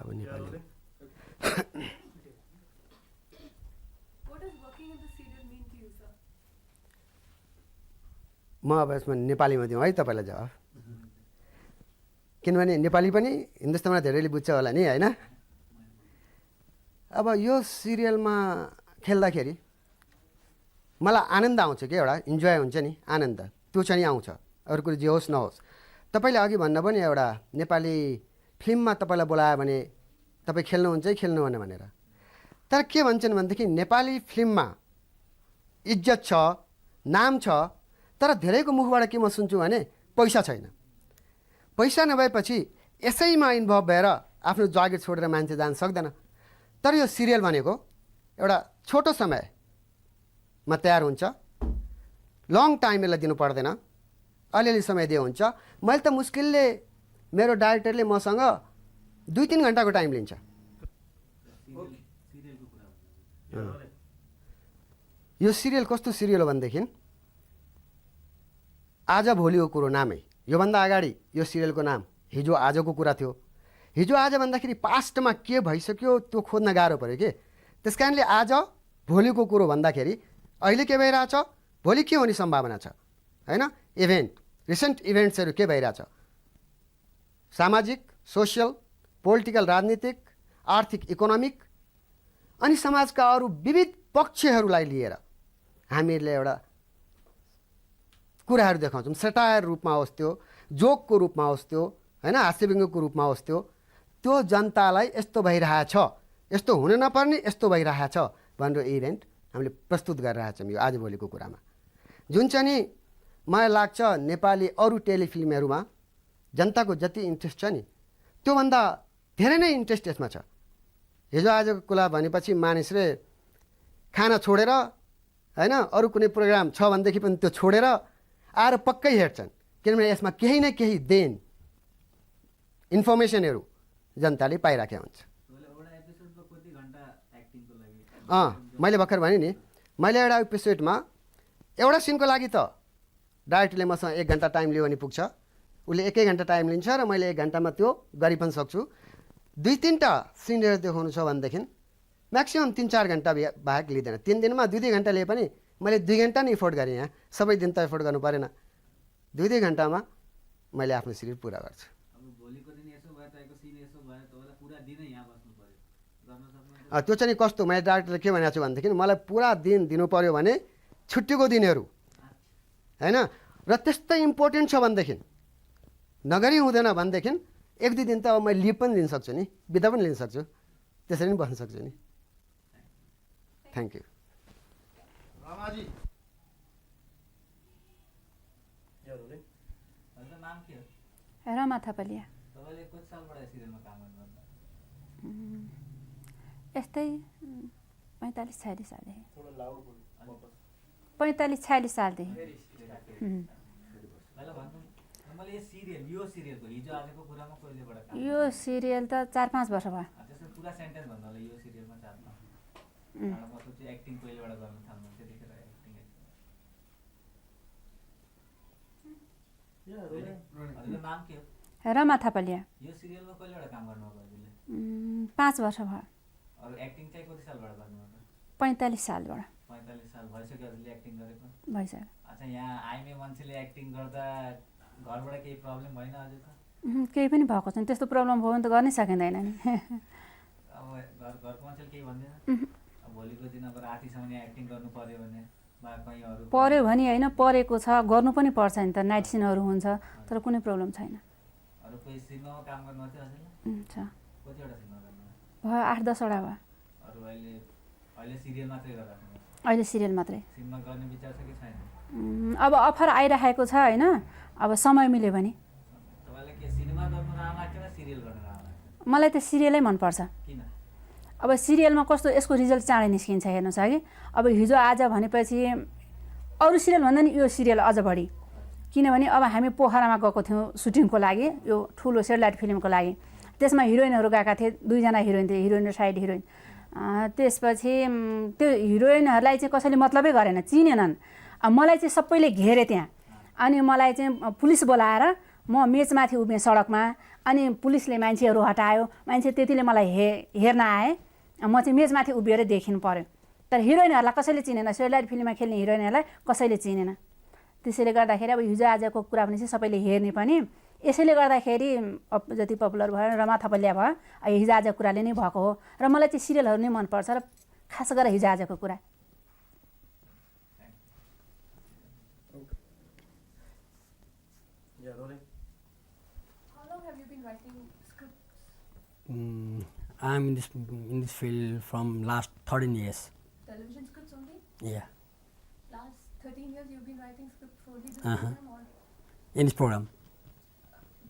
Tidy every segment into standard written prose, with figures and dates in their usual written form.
अब नेपाली म अब यसमा नेपालीमा दिउँ है तपाईँलाई जवाफ किनभने नेपाली पनि हिन्दुस्तानमा धेरैले बुझ्छ होला नि होइन अब यो सिरियलमा खेल्दाखेरि मलाई आनन्द आउँछ कि एउटा इन्जोय हुन्छ नि आनन्द त्यो चाहिँ आउँछ अरू कुरो जे होस् नहोस् तपाईँले अघि भन्नुभयो नि एउटा नेपाली फिल्ममा तपाईँलाई बोलायो भने तपाईँ खेल्नुहुन्छ कि खेल्नुहुन्न भनेर तर के भन्छन् भनेदेखि नेपाली फिल्ममा इज्जत छ नाम छ तर धेरैको मुखबाट के म सुन्छु भने पैसा छैन पैसा नभएपछि यसैमा इन्भल्भ भएर आफ्नो जागिर छोडेर मान्छे जान सक्दैन तर यो सिरियल भनेको एउटा छोटो समयमा तयार हुन्छ लङ टाइम यसलाई दिनु पर्दैन अलिअलि समय दिए हुन्छ मैले त मुस्किलले मेरो डाइरेक्टरले मसँग 2-3 घन्टाको टाइम लिन्छ यो सिरियल कस्तो सिरियल हो भनेदेखि आज भोलिको कुरो नामै योभन्दा अगाडि यो सिरियलको नाम हिजो आजको कुरा थियो हिजो आज भन्दाखेरि पास्टमा के भइसक्यो त्यो खोज्न गाह्रो पऱ्यो कि त्यस कारणले आज भोलिको कुरो भन्दाखेरि अहिले के भइरहेछ भोलि के हुने सम्भावना छ होइन इभेन्ट रिसेन्ट इभेन्ट्सहरू के भइरहेछ सामाजिक सोसियल पोलिटिकल राजनीतिक आर्थिक इकोनोमिक अनि समाजका अरू विविध पक्षहरूलाई लिएर हामीहरूले एउटा कुराहरू देखाउँछौँ सेटायर रूपमा होस् त्यो जोकको रूपमा होस् त्यो होइन हास्यव्यङ्ग्यको रूपमा होस् त्यो जनतालाई यस्तो भइरहेछ यस्तो हुन नपर्ने यस्तो भइरहेछ भनेर इभेन्ट हामीले प्रस्तुत गरिरहेछौँ यो आजभोलिको कुरामा जुन चाहिँ नि मलाई लाग्छ नेपाली अरू टेलिफिल्महरूमा जनताको जति इन्ट्रेस्ट छ नि त्योभन्दा धेरै नै इन्ट्रेस्ट यसमा छ हिजो आजको कुरा भनेपछि मानिसले खाना छोडेर होइन अरू कुनै प्रोग्राम छ भनेदेखि पनि त्यो छोडेर आएर पक्कै हेर्छन् किनभने यसमा केही न केही देन इन्फर्मेसनहरू जनताले पाइराखेको हुन्छ मैले भर्खर भने नि मैले एउटा एपिसोडमा एउटा सिनको लागि त डाइरेक्टरले मसँग 1 घन्टा टाइम लियो भने पुग्छ उसले 1 घन्टा टाइम लिन्छ र मैले 1 घन्टामा त्यो गरि पनि सक्छु 2-3टा सिनहरू देखाउनु छ भनेदेखि म्याक्सिमम् 3-4 घन्टा बाहेक लिँदैन 3 दिनमा 2-2 घन्टा लिए पनि मैले 2 घन्टा नै एफोर्ड गरेँ यहाँ सबै दिन त एफोर्ड गर्नु परेन 2-2 घन्टामा मैले आफ्नो सिरियल पुरा गर्छु त्यो चाहिँ कस्तो मैले डाइरेक्टरले के भनेको छु भनेदेखि मलाई पुरा दिन दिनु पऱ्यो भने छुट्टीको दिनहरू होइन र त्यस्तै इम्पोर्टेन्ट छ भनेदेखि नगरी हुँदैन भनेदेखि 1-2 दिन त अब मैले लिभ पनि लिन सक्छु नि बिदा पनि लिन सक्छु त्यसरी पनि बस्न सक्छु नि थ्याङ्क यू रमा थापालिया यस्तै 45-46 सालदेखि 45-46 सालदेखि यो सिरियल त 4-5 वर्ष भयो रमा थापालिया 5 वर्ष भयो 45 सालबाट भइसक्यो केही पनि भएको छैन त्यस्तो प्रब्लम भयो भने त गर्नै सकिँदैन नि पर्यो भने होइन परेको छ गर्नु पनि पर्छ नि त नाइट सिनहरू हुन्छ तर कुनै प्रब्लम छैन भयो 8-10 वटा भयो अहिले सिरियल मात्रै अब अफर आइरहेको छ होइन अब समय मिल्यो भने मलाई त सिरियलै मनपर्छ अब सिरियलमा कस्तो यसको रिजल्ट चाँडै निस्किन्छ हेर्नुहोस् अघि अब हिजो आज भनेपछि अरू सिरियल भन्दा नि यो सिरियल अझ बढी किनभने अब हामी पोखरामा गएको थियौँ सुटिङको लागि यो ठुलो सेटेलाइट फिल्मको लागि त्यसमा हिरोइनहरू गएका थिए 2 जना हिरोइन थिए हिरोइन र साइड हिरोइन त्यसपछि त्यो हिरोइनहरूलाई चाहिँ कसैले मतलबै गरेन चिनेनन् मलाई चाहिँ सबैले घेरे त्यहाँ अनि मलाई चाहिँ पुलिस बोलाएर म मेचमाथि उभिएँ सडकमा, अनि पुलिसले मान्छेहरू हटायो, मान्छे त्यतिले मलाई हेर्न आए, म चाहिँ मेचमाथि उभिएर देखिनु पर्यो। तर हिरोइनहरूलाई कसैले चिनेन, सेटेलाइट फिल्ममा खेल्ने हिरोइनहरूलाई कसैले चिनेन। त्यसैले गर्दाखेरि अब हिजो आजको कुरा भने चाहिँ सबैले हेर्ने पनि, यसैले गर्दाखेरि जति पपुलर भयो रमा थपलिया भयो, हिजो आजको कुराले नै भएको हो। र मलाई चाहिँ सिरियलहरू नै मनपर्छ, र खास गरेर हिजो आजको कुरा। I'm in this field from last 13 years. Television scripts only? Yeah. Last 13 years you've been writing scripts for this Uh-huh. program, or In this program.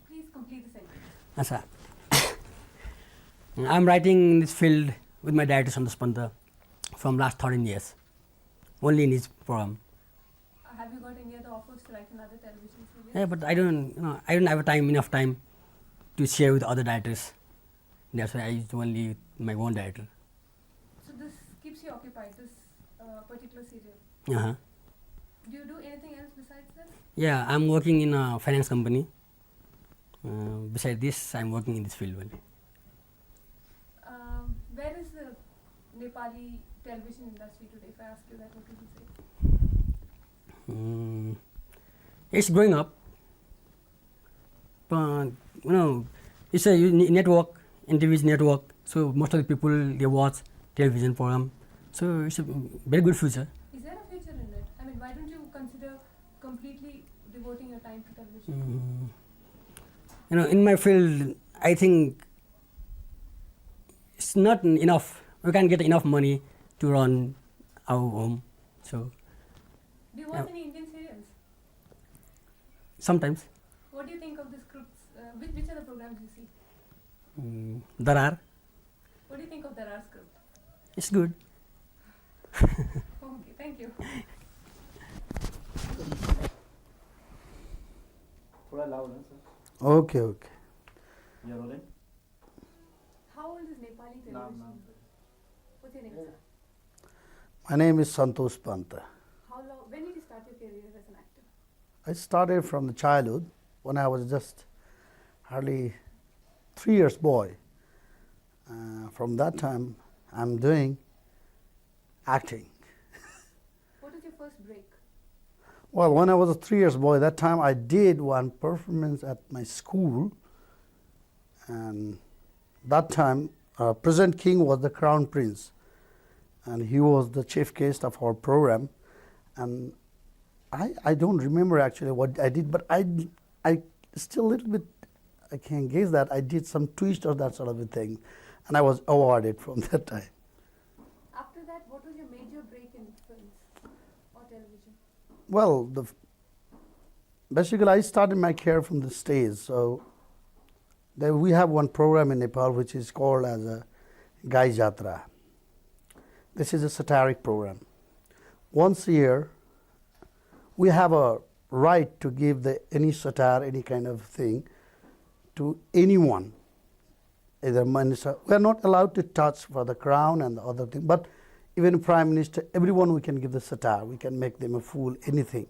please complete the sentence. Asa. I'm writing in this field with my director Santosh Panta from last 13 years. Only in his program. Have you got any other offers to write another television series? Yeah, but I don't have enough time to share with other directors. That's why I use only my own director. So this keeps you occupied, this particular serial. Uh-huh. Do you do anything else besides this? Yeah, I'm working in a finance company. Besides this, I'm working in this field only. Where is the Nepali television industry today? If I ask you that, what would you say? It's growing up. But, it's a network, television network. So most of the people, they watch television program. So it's a very good future. Is there a future in it? I mean, why don't you consider completely devoting your time to television? In my field, I think it's not enough. We can't get enough money to run our home. So Do you watch any Indian serials? sometimes What do you think of the scripts? Which are the programs you see? there are. What do you think of the RR script? It's good. Okay, thank you. थोड़ा loud है sir. Okay, okay. You're rolling. How old is Nepali television? Naam. What's your name, sir? My name is Santosh Panta. How long? When did you start your career as an actor? I started from the childhood when I was just hardly 3 years boy. From that time, I'm doing acting. What was your first break? Well, when I was a 3 years boy, that time I did one performance at my school, and that time President King was the crown prince, and he was the chief guest of our program, and I don't remember actually what I did, but I still a little bit, I can guess that I did some twist or that sort of a thing, and I was awarded from that time. After that, what was your major break in films or television? Well, basically I started my career from the stage. So we have one program in Nepal which is called as a Gai Jatra. This is a satiric program. Once a year, we have a right to give any satire, any kind of thing, to anyone, either minister. We are not allowed to touch for the crown and the other thing, but even prime minister, everyone we can give the satire. We can make them a fool, anything.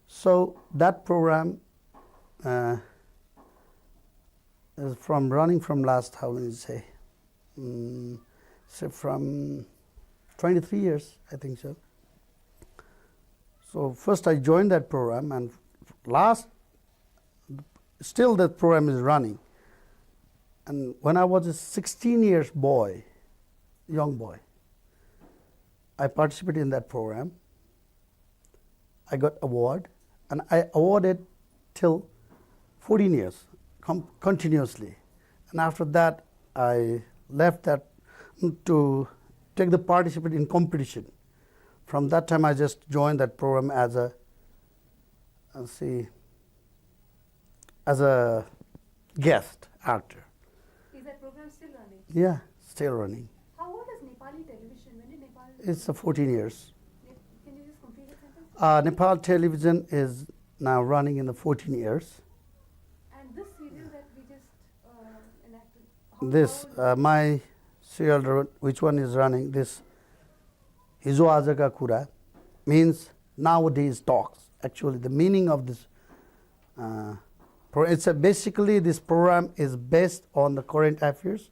So that program is running from last, how many say, from 23 years, I think so. So first I joined that program, and still that program is running. And when I was a 16 years boy, young boy, I participated in that program. I got award, and I awarded till 14 years continuously. And after that, I left that to take the participate in competition. From that time, I just joined that program as a guest actor. Is that program still running? Yeah, still running. How old is Nepali television? When did Nepal? It's 14 years. Can you just complete the sentence? Nepal television is now running in the 14 years. And this serial that we just enacted. This, my serial, which one is running, this Hijo Aaj Ka Kura, means nowadays talks. Actually, the meaning of this Basically this program is based on the current affairs,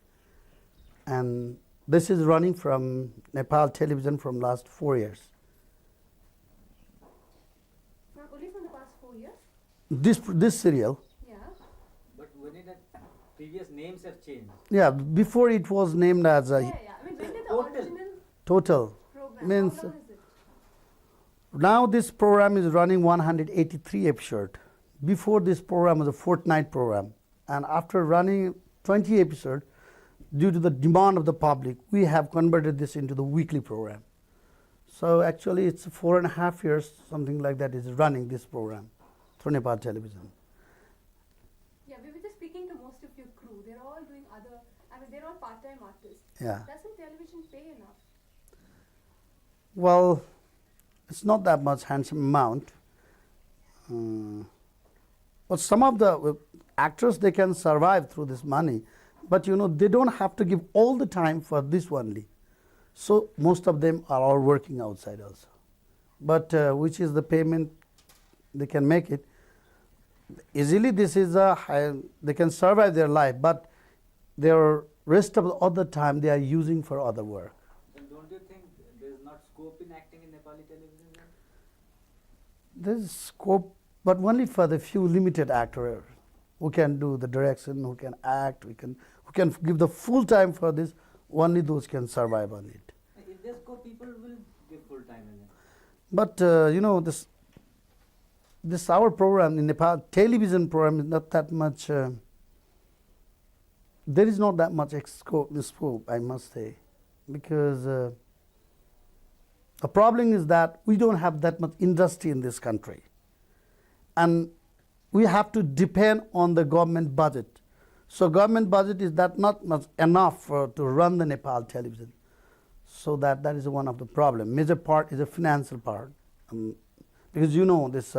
and this is running from Nepal television from last 4 years. Only from the past 4 years? This serial, Yeah. But when it had previous names have changed. yeah, before it was named as a I mean, when did the Total. original total. program, Means how long is it? now this program is running 183 episodes. Before this program was a fortnight program, and after running 20 episodes, due to the demand of the public, we have converted this into the weekly program. So actually it's 4.5 years, something like that, is running this program through Nepal television. Yeah, we were just speaking to most of your crew. They're all doing other, I mean, they're all part-time artists. Yeah. Doesn't television pay enough? Well, it's not that much handsome amount. But some of the actors, they can survive through this money. But they don't have to give all the time for this only. So most of them are all working outside also. But which is the payment they can make it. Easily this is a high, they can survive their life, but their rest of the other time they are using for other work. Then don't you think there is not scope in acting in Nepali television? Then? There's scope, but only for the few limited actors who can do the direction, who can act, who can give the full time for this. Only those can survive on it. If there's scope, people will give full time in it. But this our program in Nepal television program is not that much. There is not that much scope, I must say, because the problem is that we don't have that much industry in this country, and we have to depend on the government budget. So government budget is not much enough to run the Nepal television. So that is one of the problem. Major part is a financial part, because this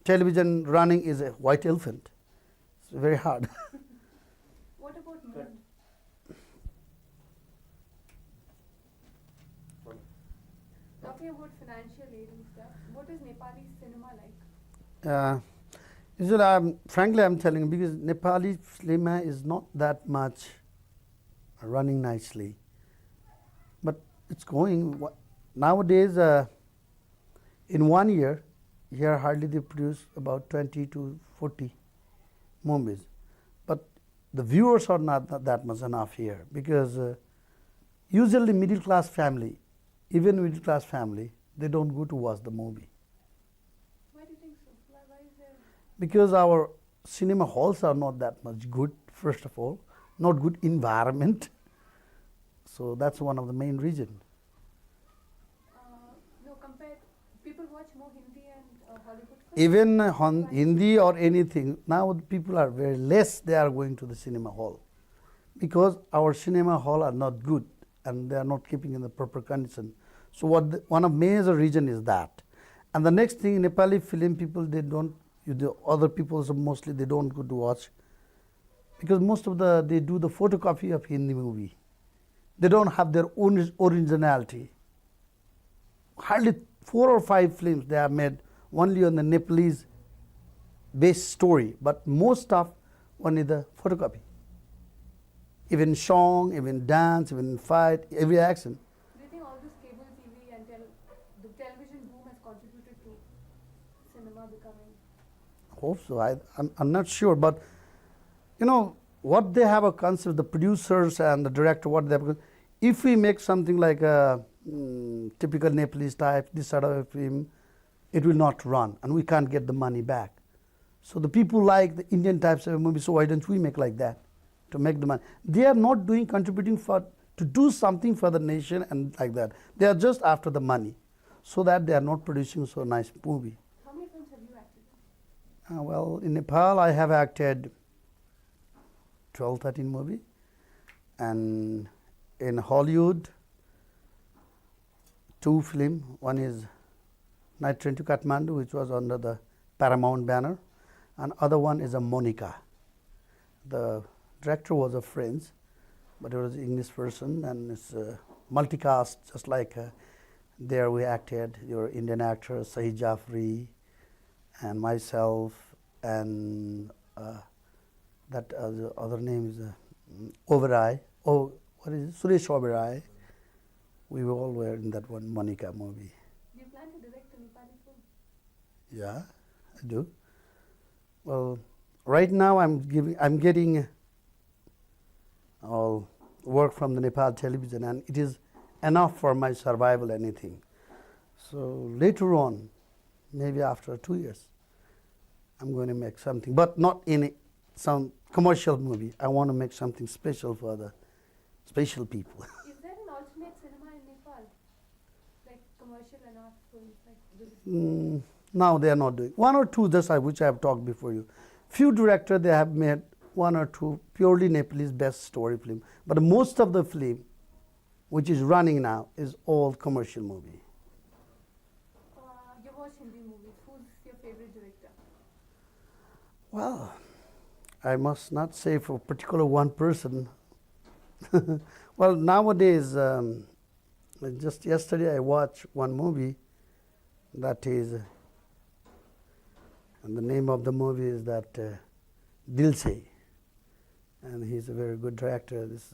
television running is a white elephant. It's very hard. What about mood? Talking about financial aid and stuff, what is Nepali cinema like? Usually, frankly, I'm telling you, because Nepali cinema is not that much running nicely, but it's going. Nowadays, in 1 year, here hardly they produce about 20 to 40 movies, but the viewers are not that much enough here, because usually middle class family, even middle class family, they don't go to watch the movie. Why do you think so? Why is there? Because our cinema halls are not that much good, first of all, not good environment. So that's one of the main reasons. No, compared, people watch more Hindi and Hollywood films? Even on Hindi or anything, now the people are very less, they are going to the cinema hall, because our cinema hall are not good and they are not keeping in the proper condition. So one of major reason is that. And the next thing, Nepali film people, they don't, the other people mostly they don't go to watch, because most of they do the photocopy of Hindi movie. They don't have their own originality. Hardly 4 or 5 films they have made only on the Nepalese based story, but most stuff only the photocopy. Even song, even dance, even fight, every action. Do you think all this cable TV and the television boom has contributed to cinema becoming? Hope so. I'm not sure, but what they have a concept, the producers and the director, what they have. If we make something like a typical Nepalese type, this sort of a film, it will not run, and we can't get the money back. So the people like the Indian types of movies. So why don't we make like that to make the money? They are not contributing to do something for the nation and like that. They are just after the money, so that they are not producing so nice movie. How many films have you acted in? Well, in Nepal, I have acted 12, 13 movies, and in Hollywood, 2 films. One is Night Train to Kathmandu, which was under the Paramount banner, and other one is a Monica. The director was a French, but it was an English person, and it's a multicast, just like there we acted. Your Indian actors, Sahid Jafri, and myself, and that the other name is Oberoi. Oh, what is it? Suresh Oberoi. We all were in that one Monica movie. Do you plan to direct a Nepali film? Yeah, I do. Well, right now I'm getting all work from the Nepal television, and it is enough for my survival. Anything. So later on, maybe after 2 years, I'm going to make something, but not in some commercial movie. I want to make something special for the special people. Is there an alternate cinema in Nepal? Like commercial and art films? Now they are not doing. One or two, just which I have talked before you. Few directors, they have made one or two purely Nepalese best story film. But most of the film, which is running now, is all commercial movie. You watch Hindi movies. Who's your favorite director? Well, I must not say for particular one person. Well, nowadays, just yesterday I watched one movie that is, and the name of the movie is that Dil Se, and he's a very good director. This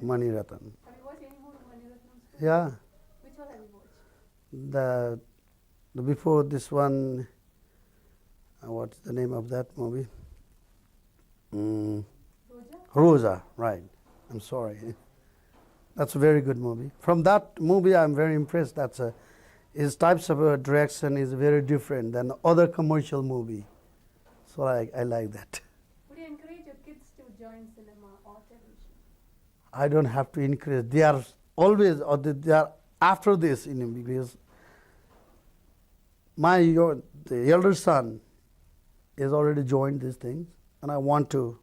Mani Ratan. Have you watched any more Mani Ratnam's films? Yeah, Which one have you watched? the before this one. What's the name of that movie? Roja? Rosa, right. I'm sorry. That's a very good movie. From that movie, I'm very impressed. His types of direction is very different than other commercial movie. So I like that. Would you encourage your kids to join cinema or television? I don't have to encourage. They are always, or they are after this, because the elder son has already joined these things, and I want to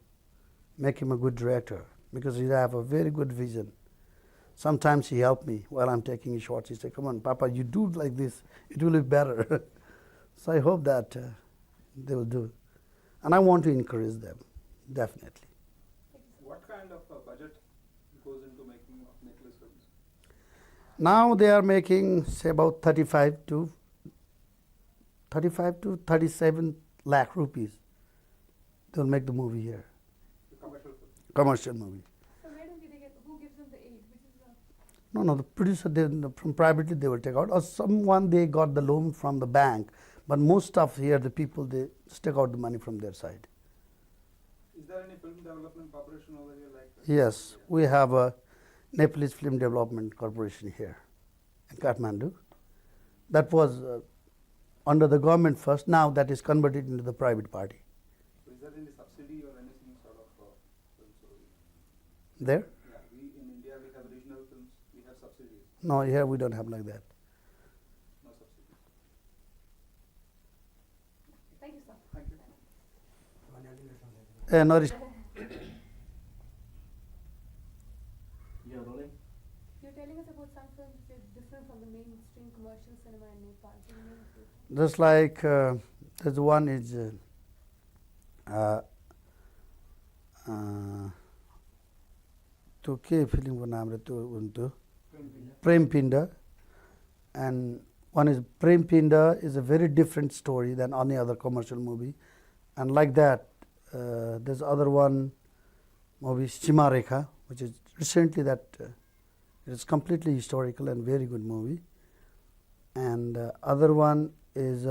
make him a good director because he have a very good vision. Sometimes he helped me while I'm taking shots. He said, "Come on, Papa, you do like this, it will be better." So I hope that they will do. And I want to encourage them, definitely. What kind of a budget goes into making of necklace films? Now they are making, say, about 35 to 37 lakh rupees. They'll make the movie here, The commercial film. commercial movie. So where do they get, who gives them the aid? Which is No, the producer, from privately they will take out, or someone they got the loan from the bank. But most of here, the people, they take out the money from their side. Is there any film development corporation over here like that? Yes, we have a Nepalese Film Development Corporation here in Kathmandu. That was under the government first. Now that is converted into the private party. So is there any subsidy or anything sort of films over here? There? Yeah, in India we have regional films, we have subsidies, No, here we don't have like that. no subsidies. Thank you, sir. Thank you. Nourish. You're rolling? You're telling us about some films which are different from the mainstream commercial cinema in Nepal. Can you name a few? Just like there's one is to के फिल्मको नाम त्यो हुन्थ्यो Prem Pinda, and one is Prem Pinda is a very different story than any other commercial movie, and like that there's other one movie Sima Rekha, which is recently that it is completely historical and very good movie, and other one is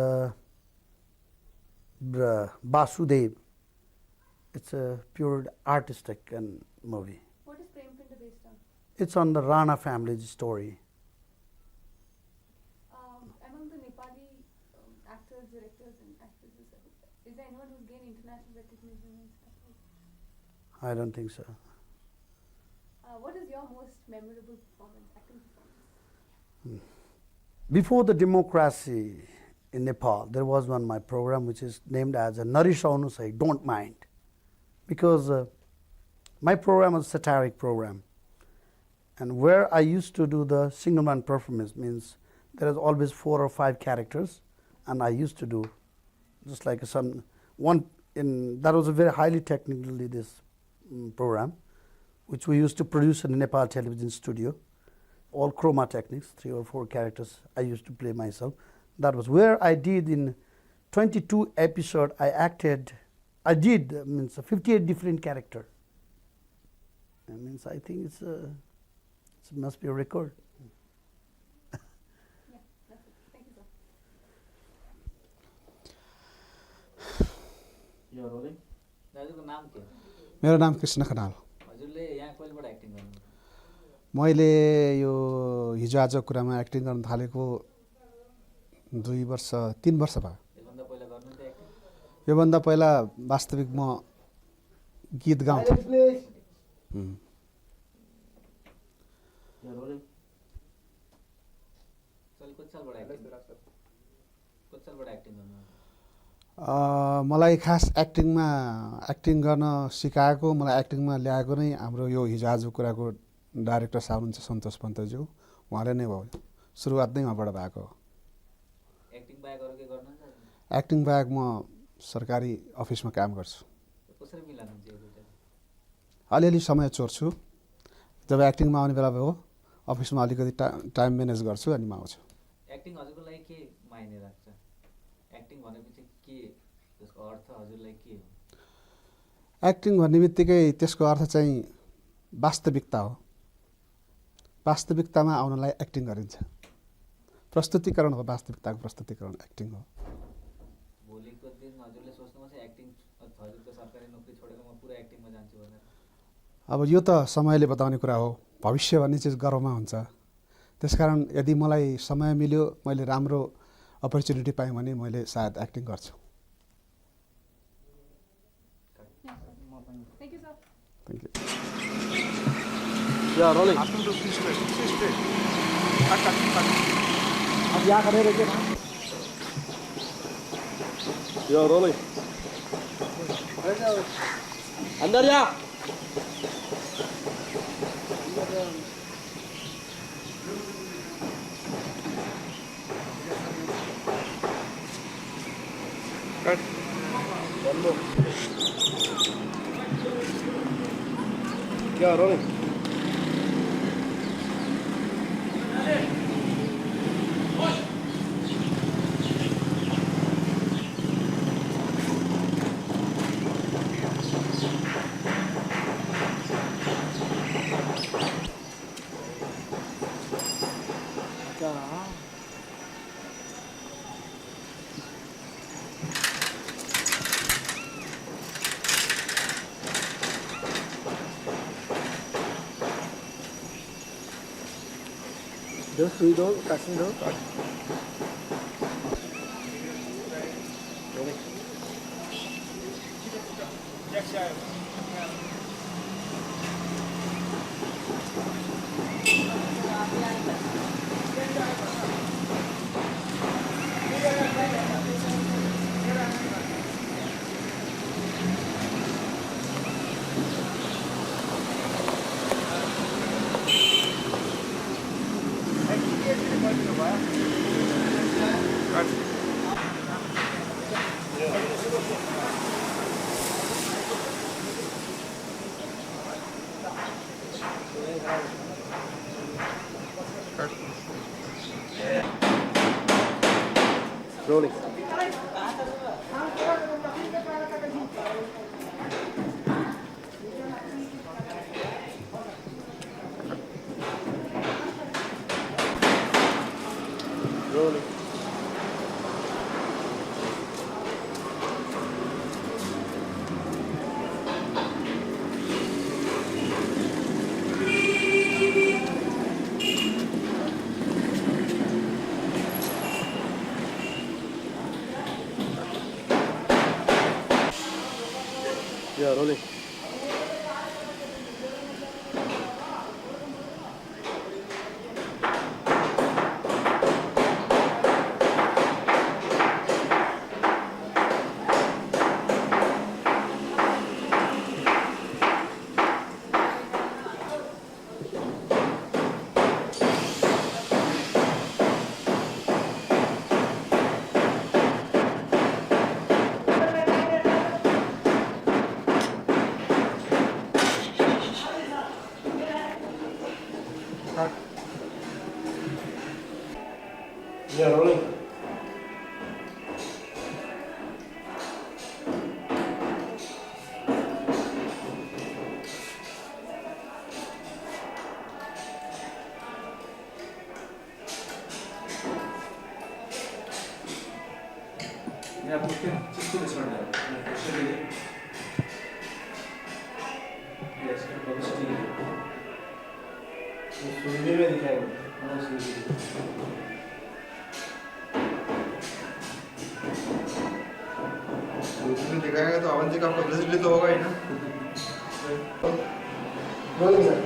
Basudev. It's a pure artistic and movie. What is Prem Pinda based on? It's on the Rana family's story. Among the Nepali actors, directors, and actresses, is there anyone who's gained international recognition and stuff like that? I don't think so. What is your most memorable performance, acting performance? Before the democracy in Nepal, there was one my program which is named as a Nourish Anusai, Don't Mind, because my program was a satiric program, and where I used to do the single man performance means there is always 4 or 5 characters, and I used to do just like that was a very highly technically this program, which we used to produce in the Nepal television studio. All chroma techniques, 3 or 4 characters I used to play myself. That was where I did in 22 episode I acted, I did means 58 different character. I think it must be a record. मेरो नाम कृष्ण खनाल। मैले यो हिजो आजको कुरामा acting गर्न थालेको 3 वर्ष भयो। योभन्दा पहिला वास्तविक म गीत गाउँथेँ। मलाई खास एक्टिङ गर्न सिकाएको, मलाई एक्टिङमा ल्याएको नै हाम्रो यो हिजो आजको कुराको डाइरेक्टर साहब हुनुहुन्छ सन्तोष पन्तज्यू, उहाँले नै भयो। सुरुवात नै उहाँबाट भएको हो। एक्टिङ बाहेक म सरकारी अफिसमा काम गर्छु। अलिअलि समय चोर्छु। जब एक्टिङमा आउने बेला भयो अफिसमा अलिकति टाइम म्यानेज गर्छु अनि म आउँछु। एक्टिङ हजुरको लागि के मायने राख्छ? एक्टिङ भनेपछि के त्यसको अर्थ हजुरलाई के हो? एक्टिङ भन्ने बित्तिकै त्यसको अर्थ चाहिँ वास्तविकता हो। वास्तविकतामा आउनलाई एक्टिङ गरिन्छ। प्रस्तुतिकरण हो, वास्तविकताको प्रस्तुतिकरण एक्टिङ हो। भोलिको दिन हजुरले सोच्नुहुन्छ एक्टिङ हजुरको सरकारी नोकरी छोडेर म पुरा एक्टिङमा जान्छु भनेर? अब यो त समयले बताउने कुरा हो। भविष्य भन्ने चिज गर्वमा हुन्छ। त्यसकारण यदि मलाई समय मिल्यो, मैले राम्रो अपर्च्युनिटी पाएँ भने मैले सायद एक्टिङ गर्छु। Thank you. Yeah, rolling. Ask him to stay straight. Stay straight. Cut. अब यहाँ खड़े रहिए ना। Yeah, rolling. अंदर जा। Cut. One more. Yeah, rolling. Those three doors, casting door. Rolling. Rolling. Yeah, rolling. Yeah, rolling. या मुख्य किसको छोड़ना है यस पब्लिसिटी सुनने में दिखाएगा उसमें दिखाएगा तो अवन जी का पब्लिसिटी तो होगा ही ना। Rolling sir.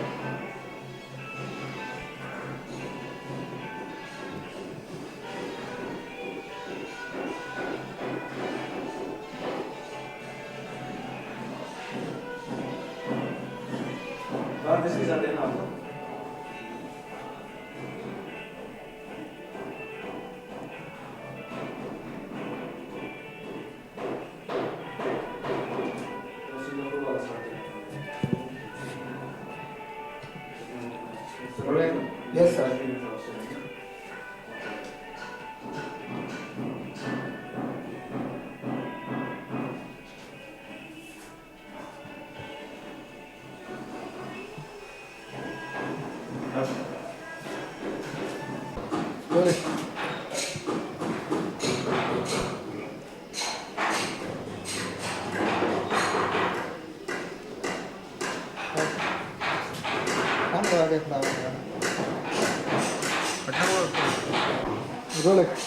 बात इसके साथ है ना आपको Yes, sir. Rolling. Rolling.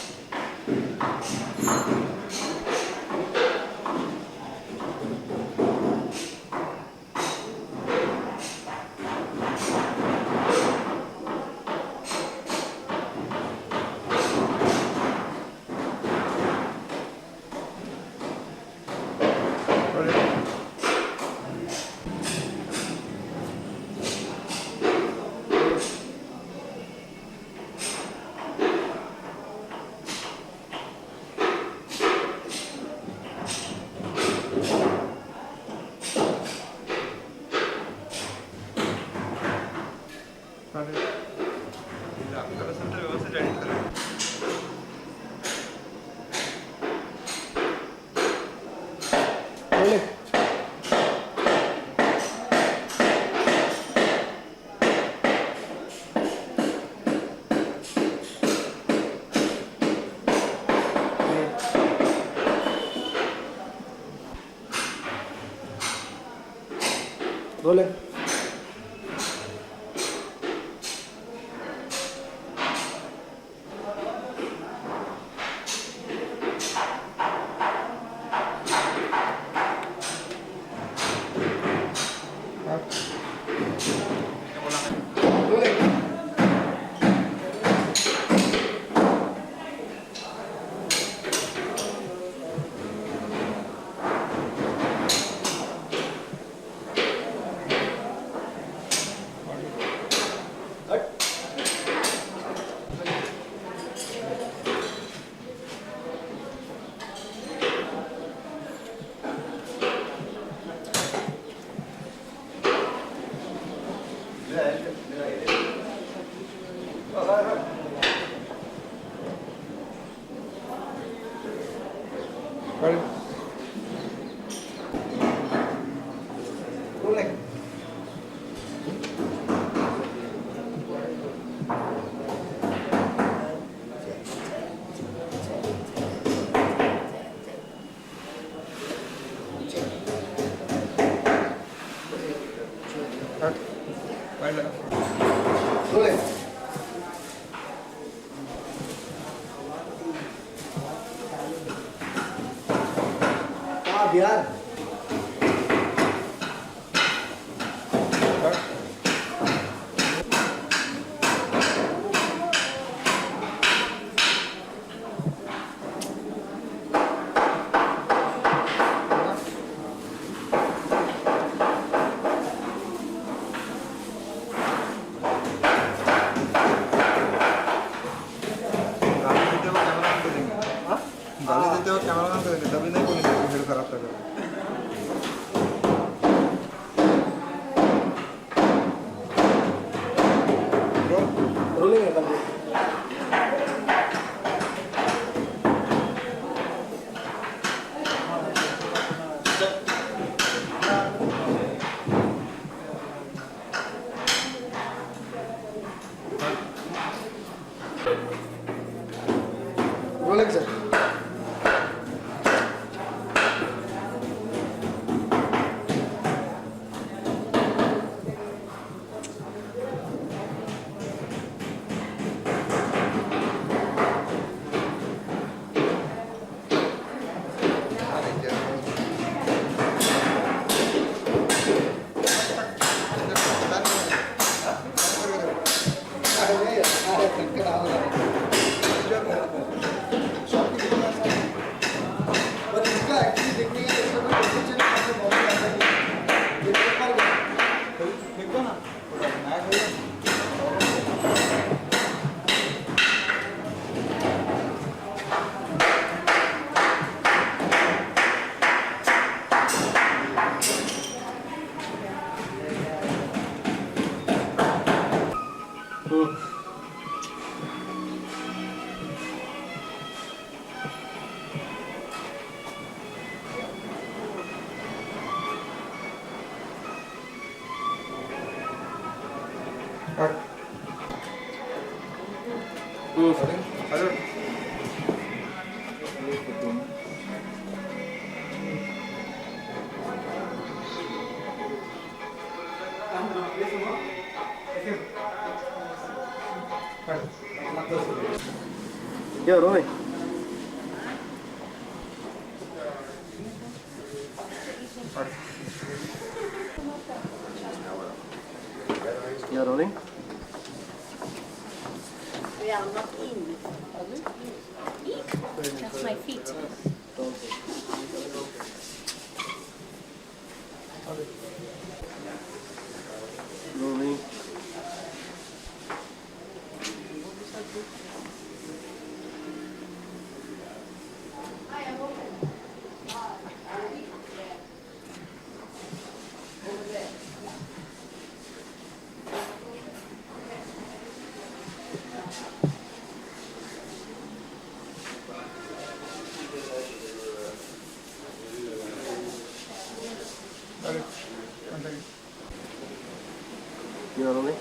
Rolling. Rolling. Rolling. Rolling. Bihar गाली देते हो कैमरा ऑन करेंगे तभी नहीं बोलेंगे वीडियो खराब कर रहे हो। You're rolling. You're rolling. Yeah, I'm not in. That's my feet. Rolling. You're rolling.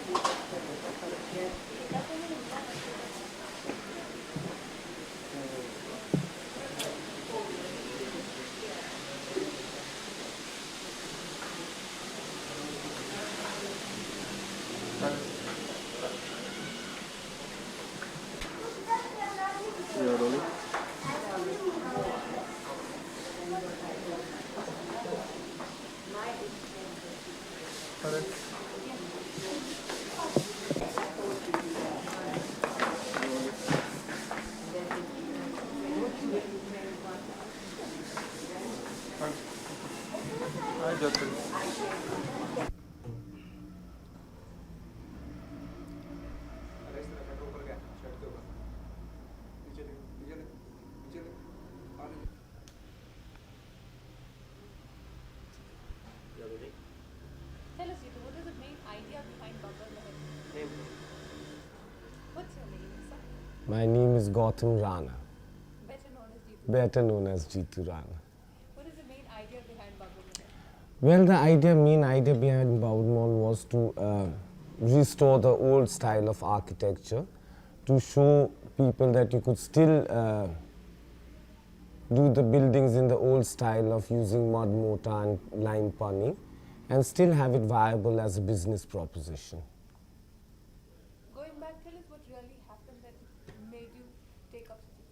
You're rolling. Tell us, Jitu, what is the main idea behind Babbar Mahal? What's your name, sir? My name is Gautam Rana, Better known as Jitu. better known as Jitu Rana. What is the main idea behind Babbar Mahal? Well, the main idea behind Baud Mall was to restore the old style of architecture, to show people that you could still do the buildings in the old style of using mud mortar and lime punning, and still have it viable as a business proposition. Going back, tell us what really happened that made you take up such a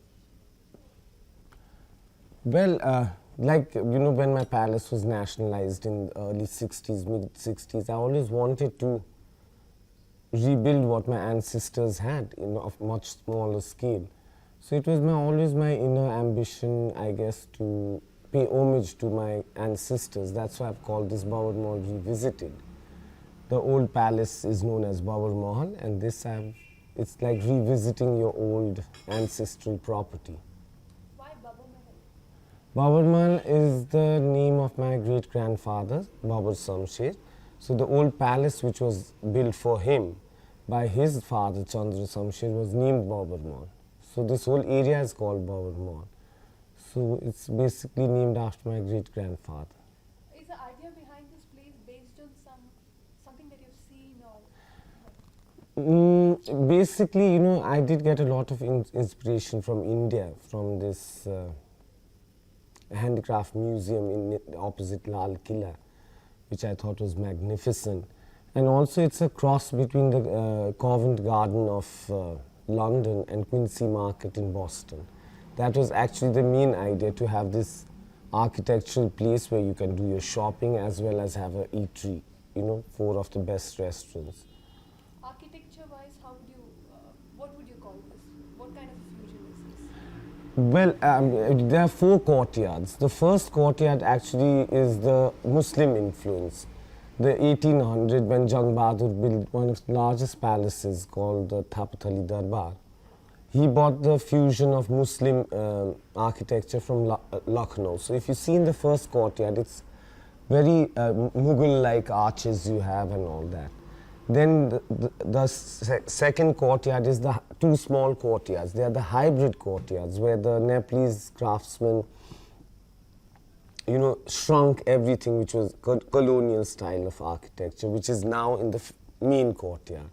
position. Well, like, you know, when my palace was nationalized in the early 60s, mid 60s, I always wanted to rebuild what my ancestors had in a much smaller scale. So it was always my inner ambition, I guess, to pay homage to my ancestors. That's why I've called this Babur Mahal Revisited. The old palace is known as Babur Mahal, and it's like revisiting your old ancestral property. Why Babbar Mahal? Babur Mahal is the name of my great-grandfather, Babur Samsher. So the old palace which was built for him by his father, Chandra Samsher, was named Babur Mahal. So this whole area is called Babur Mahal. So it's basically named after my great-grandfather. Is the idea behind this place based on something that you've seen or? Basically, you know, I did get a lot of inspiration from India, from this handicraft museum in opposite Lal Killa, which I thought was magnificent. And also it's a cross between the Covent Garden of London and Quincy Market in Boston. That was actually the main idea, to have this architectural place where you can do your shopping as well as have a eatery, you know, 4 of the best restaurants. Architecture-wise, what would you call this? What kind of fusion is this? Well, there are 4 courtyards. The first courtyard actually is the Muslim influence. the 1800 when Jang Bahadur built one of the largest palaces called the Thapatali Darbar. He bought the fusion of Muslim architecture from Lucknow. So if you see in the first courtyard, it's very Mughal-like arches you have and all that. Then the second courtyard is the two small courtyards. They are the hybrid courtyards where the Nepalese craftsmen, you know, shrunk everything which was colonial style of architecture, which is now in the main courtyard.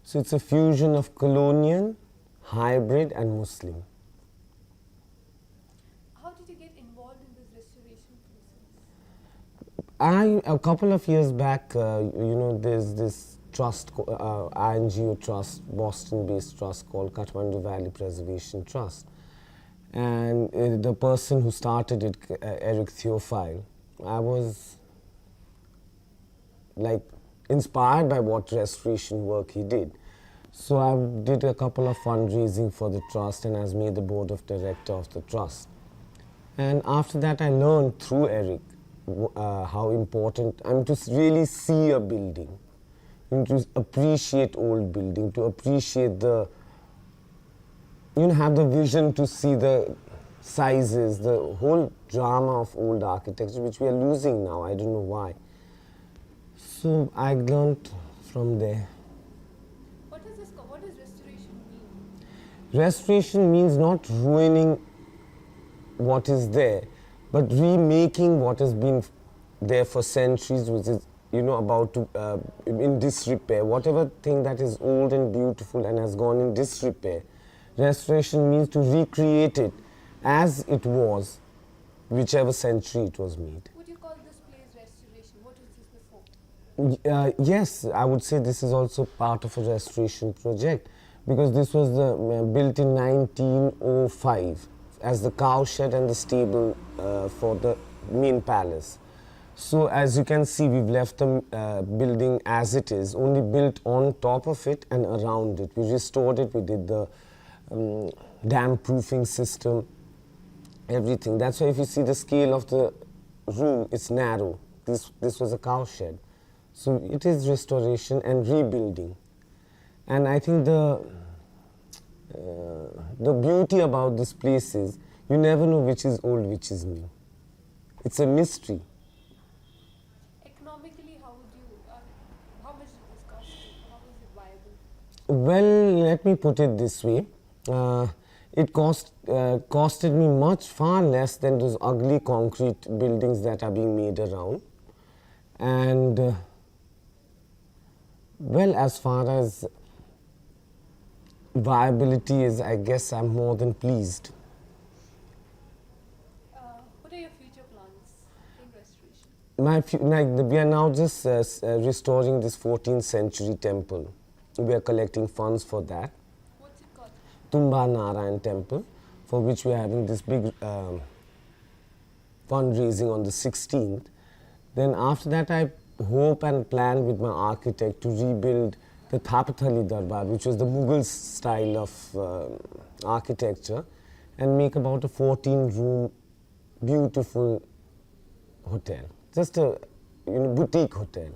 So it's a fusion of colonial, hybrid and Muslim. How did you get involved in this restoration process? A couple of years back, you know, there's this trust, INGO trust, Boston-based trust called Kathmandu Valley Preservation Trust. And the person who started it, Eric Theophile, I was like inspired by what restoration work he did. So I did a couple of fundraising for the trust and I was made the board of director of the trust. And after that I learned through Eric how important, to really see a building, to appreciate old building, to appreciate the, you know, have the vision to see the sizes, the whole drama of old architecture, which we are losing now. I don't know why. So I learned from there. What does restoration mean? Restoration means not ruining what is there, but remaking what has been there for centuries, which is, you know, about to in disrepair. Whatever thing that is old and beautiful and has gone in disrepair. Restoration means to recreate it as it was, whichever century it was made. Would you call this place restoration? What was this before? Yes, I would say this is also part of a restoration project because this was built in 1905 as the cowshed and the stable for the main palace. So as you can see, we've left the building as it is, only built on top of it and around it. We restored it, we did the dam proofing system, everything. That's why if you see the scale of the room, it's narrow. This was a cowshed. So it is restoration and rebuilding. And I think the beauty about this place is you never know which is old, which is new. It's a mystery. Economically, how much did this cost you? How was it viable? Well, let me put it this way. It costed me far less than those ugly concrete buildings that are being made around. And well, as far as viability is, I guess I'm more than pleased. What are your future plans in restoration? We are now just restoring this 14th century temple. We are collecting funds for that. What's it called? Tumba Narayan temple, for which we are having this big fundraising on the 16th. Then after that I hope and plan with my architect to rebuild the Thapatali Darbar, which was the Mughal style of architecture, and make about a 14-room beautiful hotel, just a boutique hotel.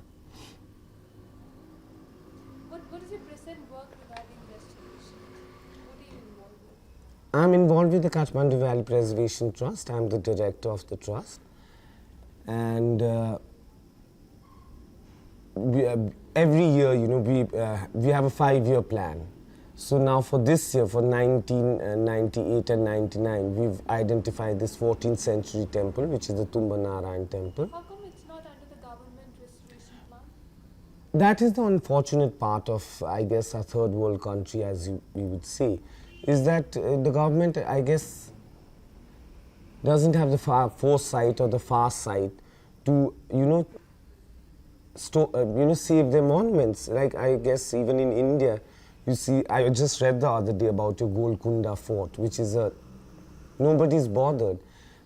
What is your present work regarding restoration? What are you involved with? I'm involved with the Kathmandu Valley Preservation Trust. I'm the director of the trust. And every year, we have a 5-year plan. So now for this year, for 1998 and 99, we've identified this 14th century temple, which is the Tumba Narayan temple. How come it's not under the government restoration plan? That is the unfortunate part of, I guess, a third world country, as we would say, is that the government, I guess, doesn't have the foresight or the far sight to, save their monuments. Like, I guess, even in India, you see, I just read the other day about your Golconda Fort, which is nobody's bothered.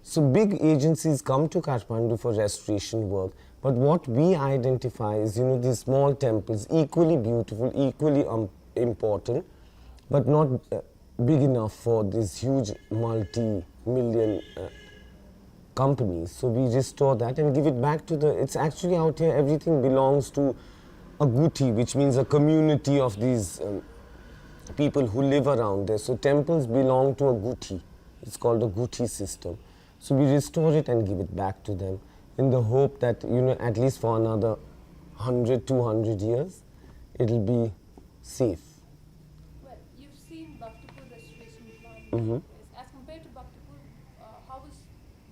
So big agencies come to Kathmandu for restoration work, but what we identify is, these small temples, equally beautiful, equally important, but not big enough for this huge multi-million companies. So we restore that and give it back to the, it's actually out here, everything belongs to a guti, which means a community of these people who live around there. So temples belong to a guti. It's called a guti system. So we restore it and give it back to them in the hope that, you know, at least for another 100, 200 years, it'll be safe. Well, you've seen Bhaktapur restoration plan. Mhm. As compared to Bhaktapur,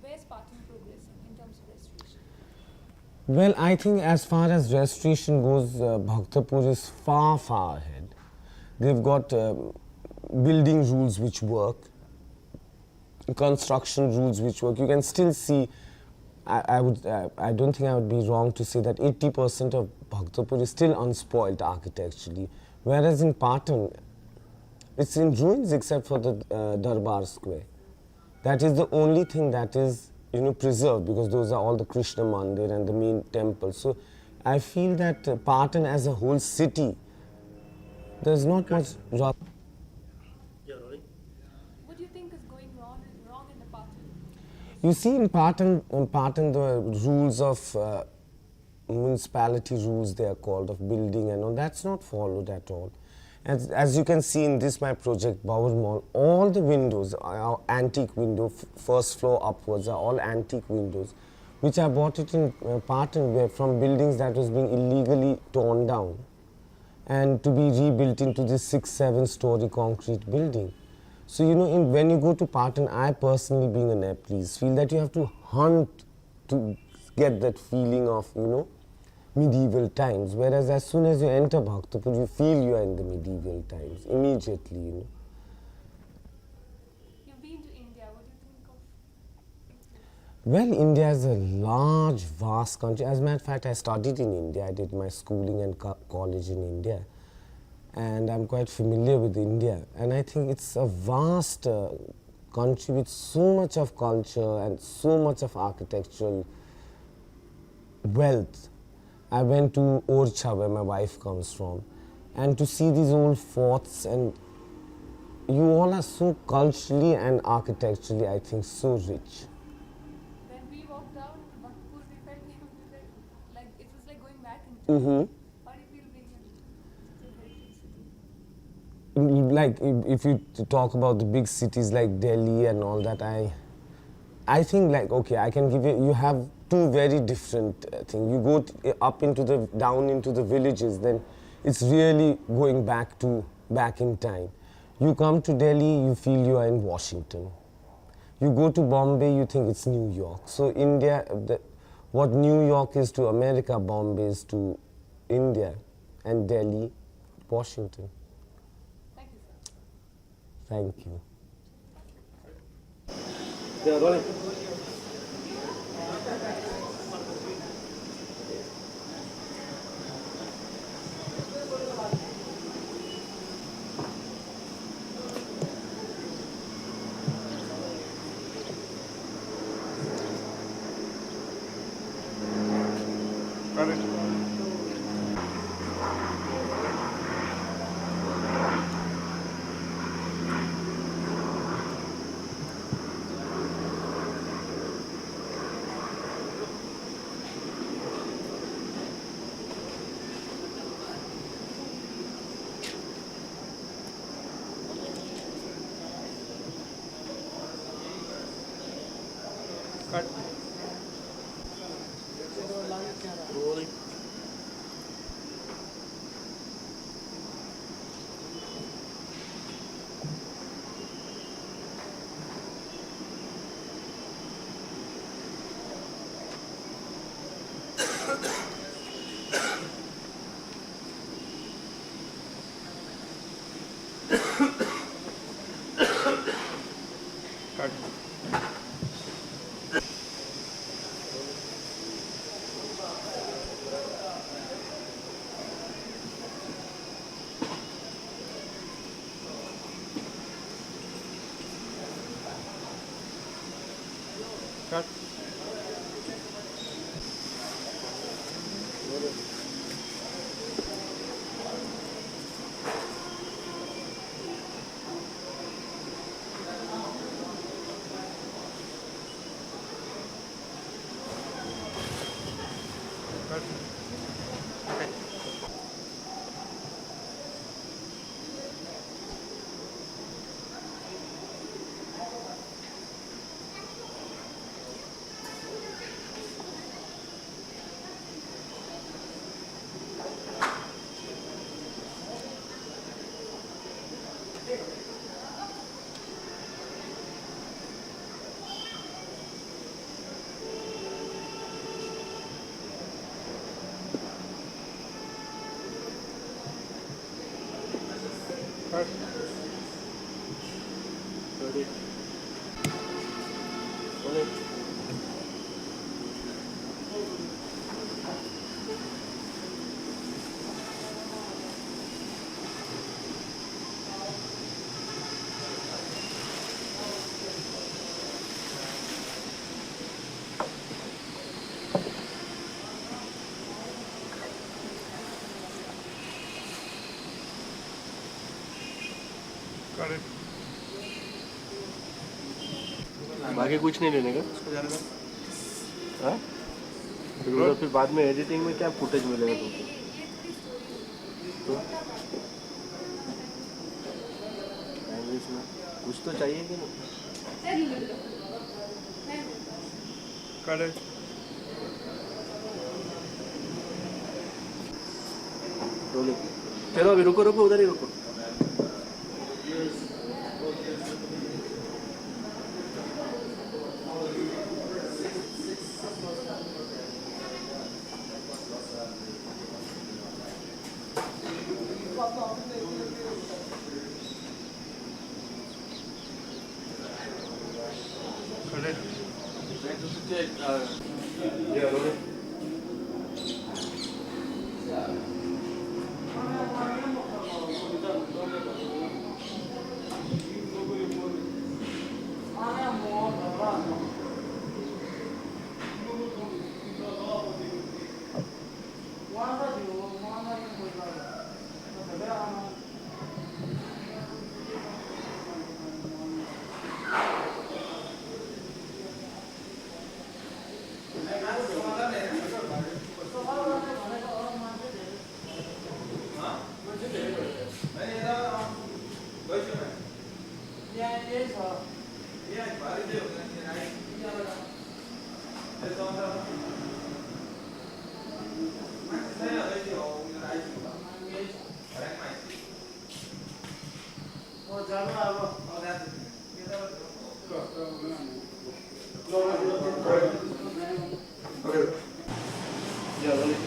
where's Patan progressing in terms of restoration? Well, I think as far as restoration goes, Bhaktapur is far, far ahead. They've got building rules which work, construction rules which work. You can still see, I don't think I would be wrong to say that 80% of Bhaktapur is still unspoiled architecturally, whereas in Patan, it's in ruins except for the Darbar Square. That is the only thing that is, you know, preserved, because those are all the Krishna Mandir and the main temple. So I feel that Patan as a whole city, there's not much. What do you think is going wrong in the Patan? You see, in Patan, the rules of municipality rules, they are called, of building and all, that's not followed at all. As you can see in this, my project, Bauer Mall, all the windows are antique window, first floor upwards are all antique windows, which I bought it in Patan, where from buildings that was being illegally torn down and to be rebuilt into this 6-7 story concrete building. So, you know, when you go to Patan, I personally, being a Nepalese, feel that you have to hunt to get that feeling of, you know, medieval times. Whereas as soon as you enter Bhaktapur, you feel you are in the medieval times immediately, you know. You've been to India. What do you think of? Well, India is a large, vast country. As a matter of fact, I studied in India. I did my schooling and college in India. And I'm quite familiar with India. And I think it's a vast country with so much of culture and so much of architectural wealth. I went to Orcha, where my wife comes from, and to see these old forts, and you all are so culturally and architecturally, I think, so rich. When we walked down Bhaktapur, we felt like it was like going back in time. Mm-hmm. How do you feel being in such a heritage city? Like, if you talk about the big cities like Delhi and all that, I think, like, okay, I can give you have two very different things. You go down into the villages, then it's really going back in time. You come to Delhi, you feel you are in Washington. You go to Bombay, you think it's New York. So India, what New York is to America, Bombay is to India, and Delhi, Washington. Thank you, sir. Thank you. Yeah, rolling. Got it. Cut. Rolling. Cut. Cut. Cut. Ready. Rolling. Got it. बाकी कुछ नहीं लेने का हाँ तो फिर बाद में एडिटिंग में क्या फुटेज मिलेगा तुमको तो लैंग्वेज में कुछ तो चाहिए कि नहीं Cut it. रोलिंग चलो अभी रुको रुको उधर ही रुको Cut it. Yeah, rolling. Yeah, rolling. Yeah, rolling.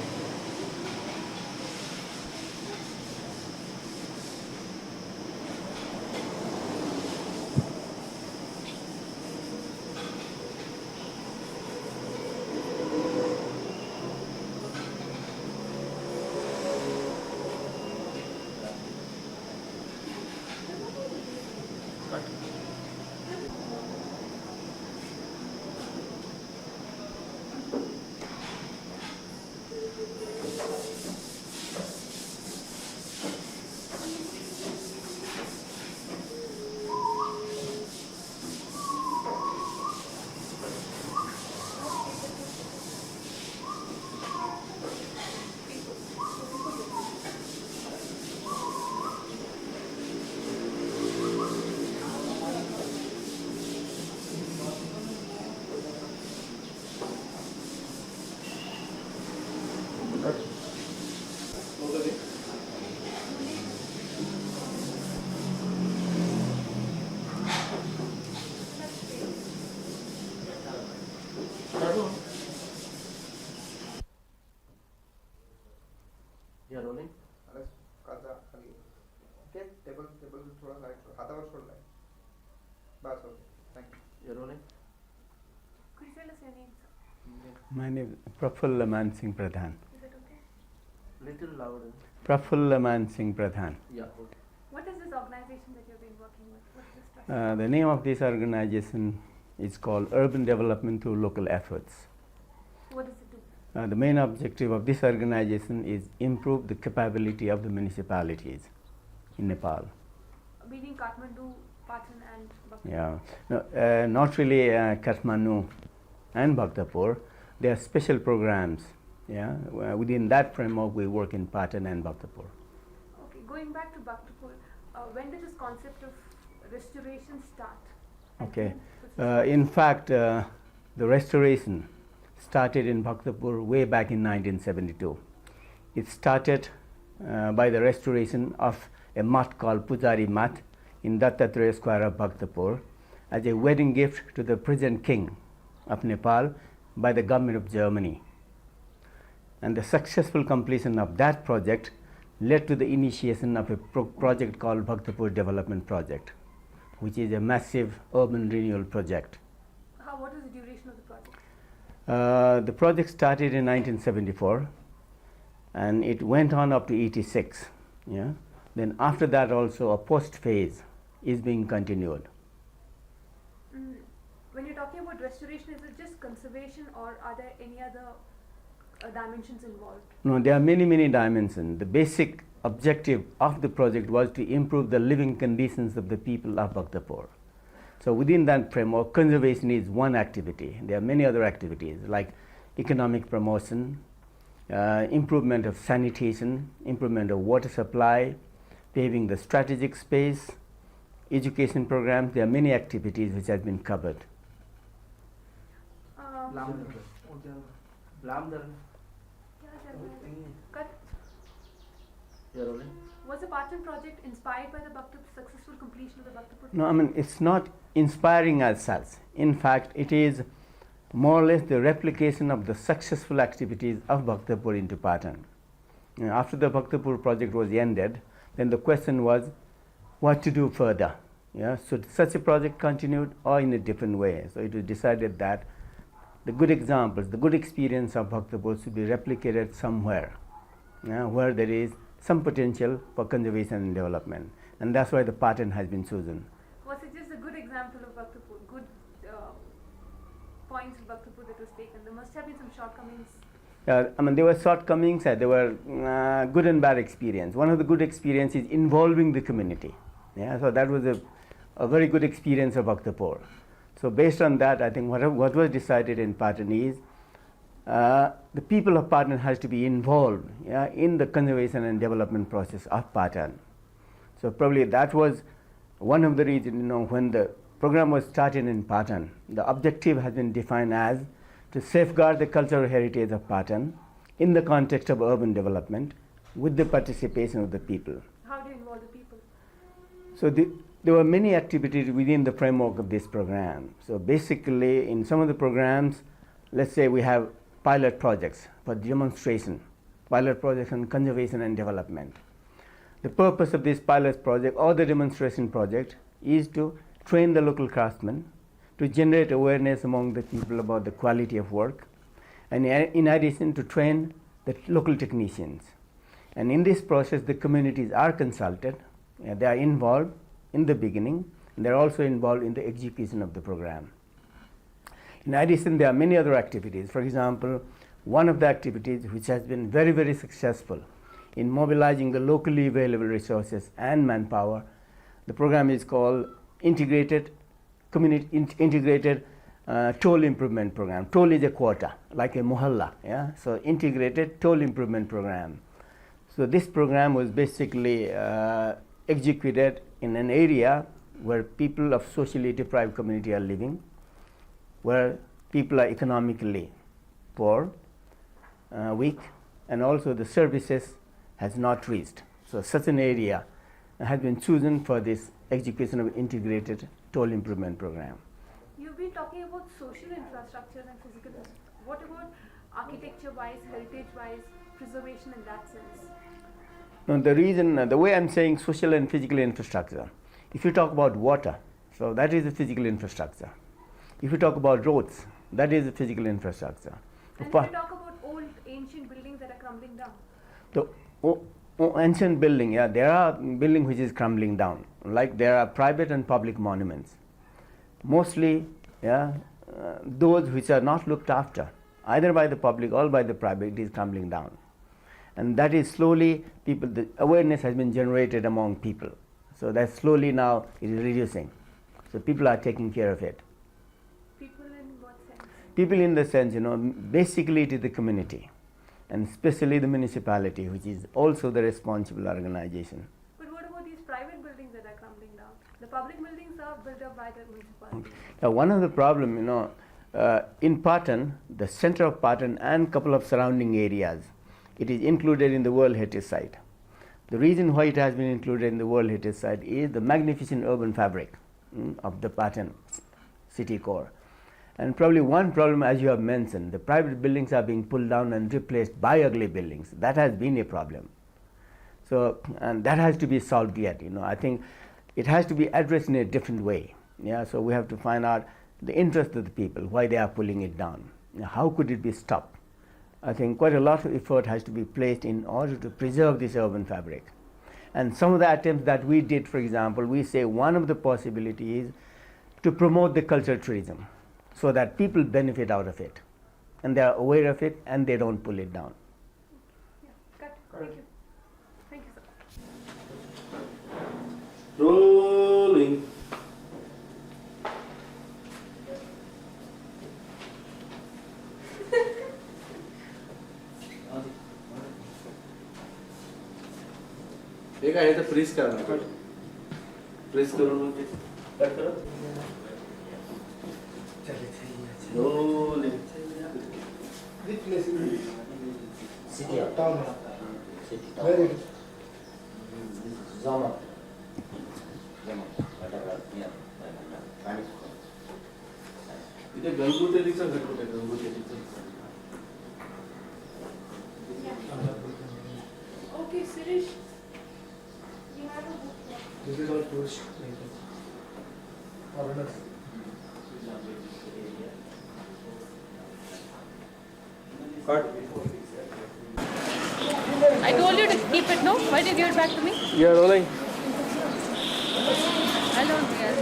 Yeah, rolling. Could you tell us your name, sir? My name is Prafulla Man Singh Pradhan. Is it okay? Little louder. Prafulla Man Singh Pradhan. Yeah, okay. What is this organization that you've been working with? What is this trust? The name of this organization is called Urban Development Through Local Efforts. What does it do? The main objective of this organization is improve the capability of the municipalities in Nepal. Meaning Kathmandu, Patan and Bhaktapur? Yeah, no, not really Kathmandu and Bhaktapur. There are special programs. Yeah, within that framework we work in Patan and Bhaktapur. Okay, going back to Bhaktapur, when did this concept of restoration start? And Okay, when- in fact, the restoration started in Bhaktapur way back in 1972. It started by the restoration of a mat called Pujari Mat in Dattatreya Square of Bhaktapur as a wedding gift to the present king of Nepal by the government of Germany. And the successful completion of that project led to the initiation of a project called Bhaktapur Development Project, which is a massive urban renewal project. What is the duration of the project? The project started in 1974 and it went on up to 86. Yeah? Then after that also a post phase is being continued. When you're talking about restoration, is it just conservation or are there any other dimensions involved? No, there are many dimensions. The basic objective of the project was to improve the living conditions of the people of Bhaktapur. So within that framework, conservation is one activity. There are many other activities like economic promotion, improvement of sanitation, improvement of water supply, paving the strategic space, education programs. There are many activities which have been covered. Was the Patan project inspired by the successful completion of the Bhaktapur? No, I mean, it's not inspiring as such. In fact, it is more or less the replication of the successful activities of Bhaktapur into Patan. After the Bhaktapur project was ended, then the question was what to do further. Yeah? So such a project continued or in a different way. So it was decided that the good examples, the good experience of Bhaktapur should be replicated somewhere, where there is some potential for conservation and development. And that's why the Patan has been chosen. Was it just a good example of Bhaktapur, good points of Bhaktapur that was taken? There must have been some shortcomings. I mean, there were shortcomings, there were good and bad experience. One of the good experiences is involving the community. Yeah, so that was a very good experience of Bhaktapur. So based on that, I think what was decided in Patan is the people of Patan has to be involved in the conservation and development process of Patan. So probably that was one of the reasons, when the program was started in Patan, the objective has been defined as to safeguard the cultural heritage of Patan in the context of urban development with the participation of the people. How do you involve the people? So there were many activities within the framework of this program. So basically, in some of the programs, let's say we have pilot projects for demonstration, pilot projects on conservation and development. The purpose of this pilot project or the demonstration project is to train the local craftsmen, to generate awareness among the people about the quality of work, and in addition to train the local technicians. And in this process, the communities are consulted, they are involved in the beginning, and they are also involved in the execution of the program. In addition, there are many other activities. For example, one of the activities which has been very successful in mobilizing the locally available resources and manpower, the program is called Integrated Toll Improvement Program. Toll is a quota, like a mohalla. Yeah? So Integrated Toll Improvement Program. So this program was basically executed in an area where people of socially deprived community are living, where people are economically poor, weak, and also the services has not reached. So such an area has been chosen for this execution of integrated toll improvement program. You've been talking about social infrastructure and physical. What about architecture-wise, heritage-wise, preservation in that sense? No, the way I'm saying social and physical infrastructure, if you talk about water, so that is a physical infrastructure. If you talk about roads, that is a physical infrastructure. And if you talk about old ancient buildings that are crumbling down? The ancient building, there are buildings which is crumbling down. Like there are private and public monuments. Mostly, those which are not looked after, either by the public or by the private, it is crumbling down. And that is slowly, the awareness has been generated among people. So that slowly now it is reducing. So people are taking care of it. People in what sense? People in the sense, basically it is the community, and especially the municipality, which is also the responsible organization. But what about these private buildings that are crumbling down? The public buildings are built up by the municipality. Now, one of the problem, in Patan, the center of Patan and couple of surrounding areas, it is included in the World Heritage Site. The reason why it has been included in the World Heritage Site is the magnificent urban fabric of the Patan city core. And probably one problem, as you have mentioned, the private buildings are being pulled down and replaced by ugly buildings. That has been a problem. So, and that has to be solved yet. I think it has to be addressed in a different way. Yeah, so we have to find out the interest of the people, why they are pulling it down. How could it be stopped? I think quite a lot of effort has to be placed in order to preserve this urban fabric. And some of the attempts that we did, for example, we say one of the possibilities is to promote the cultural tourism so that people benefit out of it and they are aware of it and they don't pull it down. Yeah, got it. Thank you. Thank you, sir. Rolling. हे काय तर press करा press करून cut करा इथे गंगोत्रीचा घटक आहे गंगोत्रीचा Okay, Suresh. You have a book. This is all tourist foreigners. Cut. I told you to keep it, no? Why did you give it back to me? You are rolling. I don't care.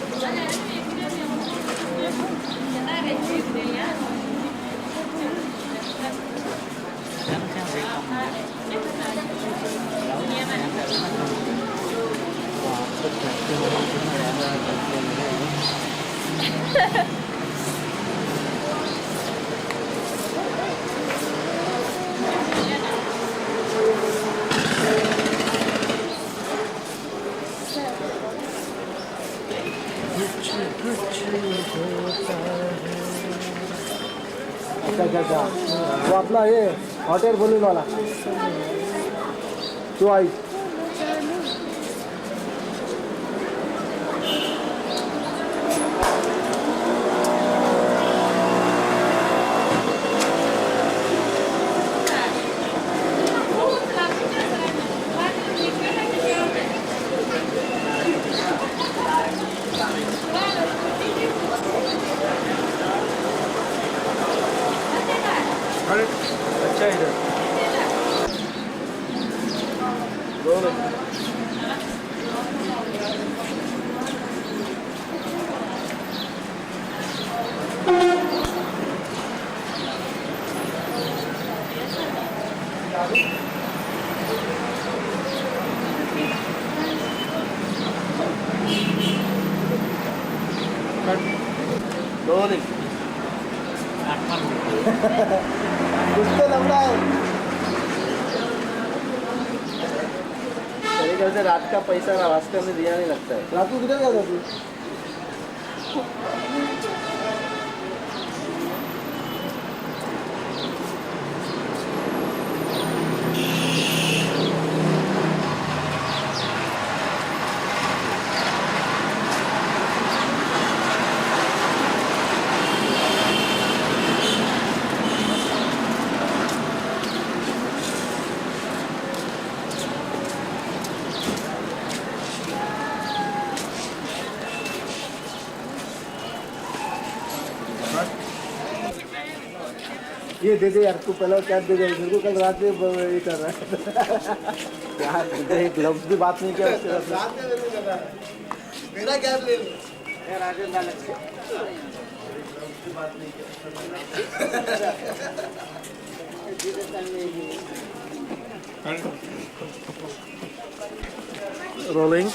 अच्छा वो अपना ये hot air balloon वाला तो आई अच्छा इधर rolling. कुछ तो लग रहा है मेरे ख्याल से रात का पैसा रास्ते में दिया नहीं लगता है रात को किधर गया था तू ये दे दे यार तू पहले क्या दे दे मेरे को कल रात में ये कर रहा है यार तुझे ग्लव्स भी बात नहीं किया उसके साथ रात में मेरे को कर रहा है मेरा गैप ले लो यार राजेश ना लग ग्लव्स भी बात नहीं किया रोलिंग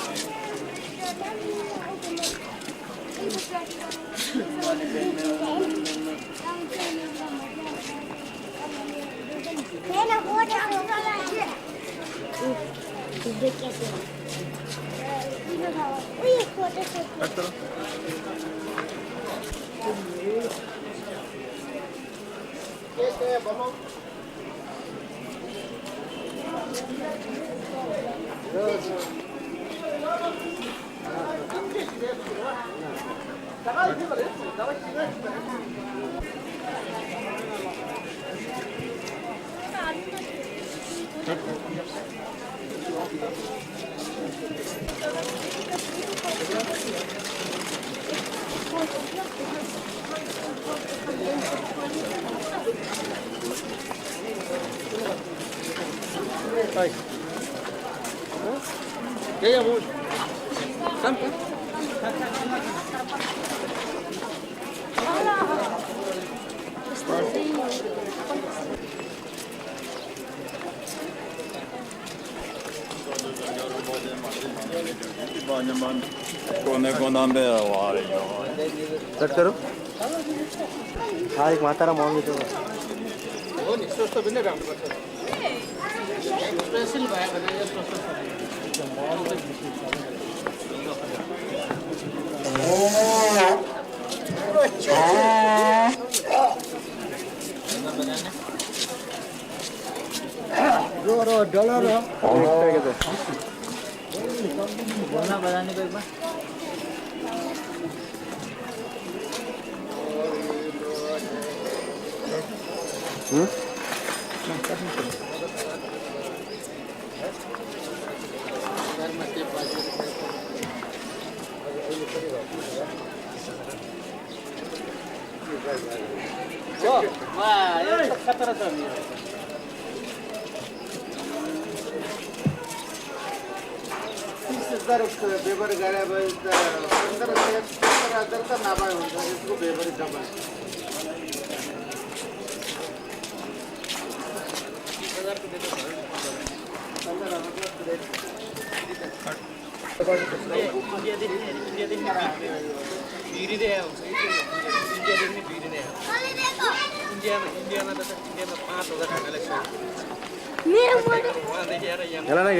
कट करो हाँ एक मातारा मांग तो हो नि सस्तो पनि राख्नुपर्छ स्पेसल भयो भने यो सस्तो डलर बोलना बजाने को एक बार खतरा छ बेबर गरे भए त 15,000 त नाभए हुन्छ यसको बेबरी जम्मा इन्डियामा त इन्डियामा 5,000 खानाले हेला ना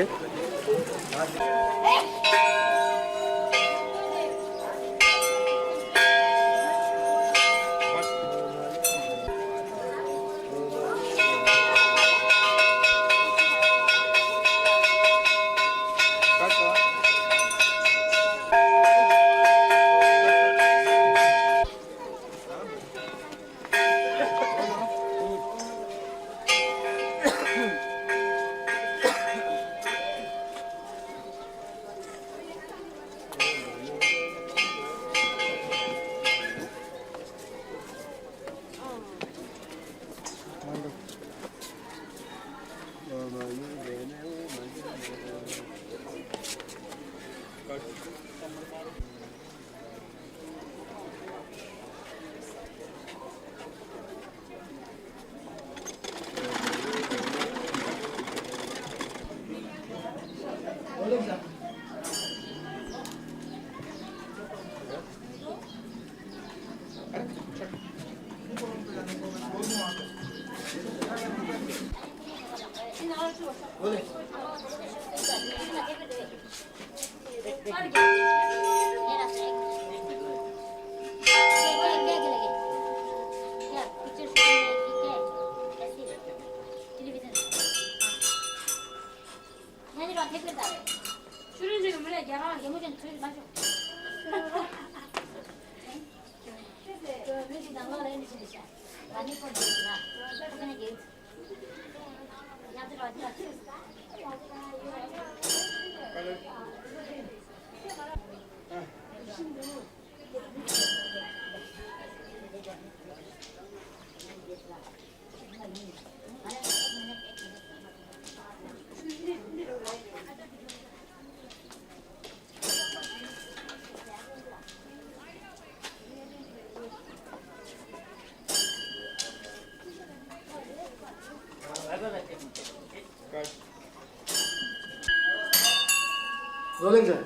रोलिंग सर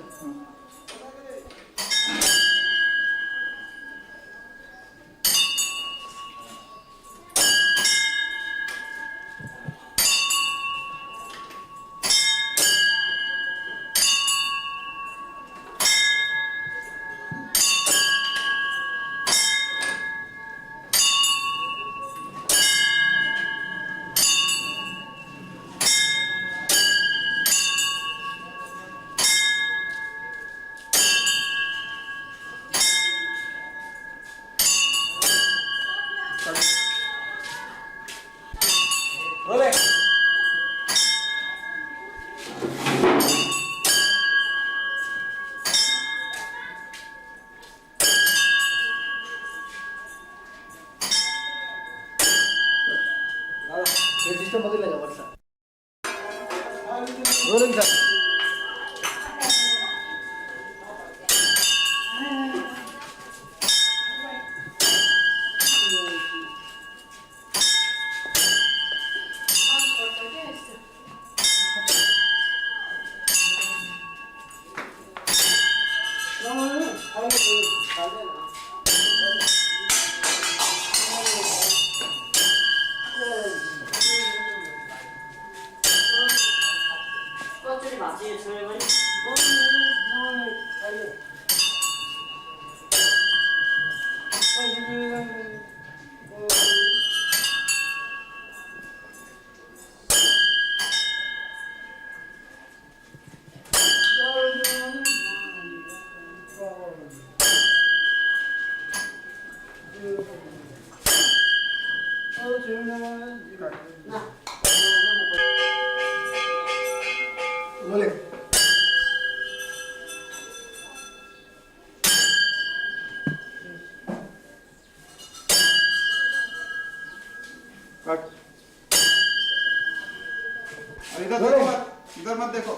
इधर देखो मत, इधर मत देखो।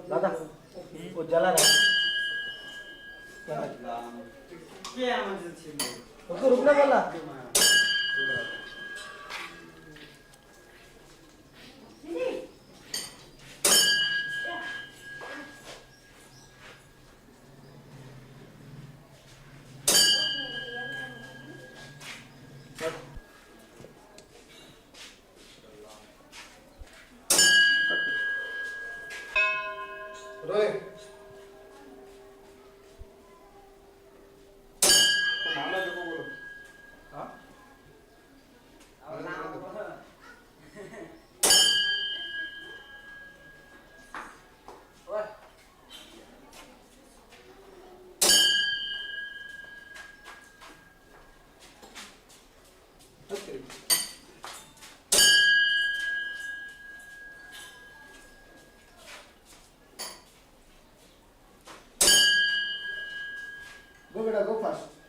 दादा वो जला रहा उसको रुकना बोला Go beta, go fast.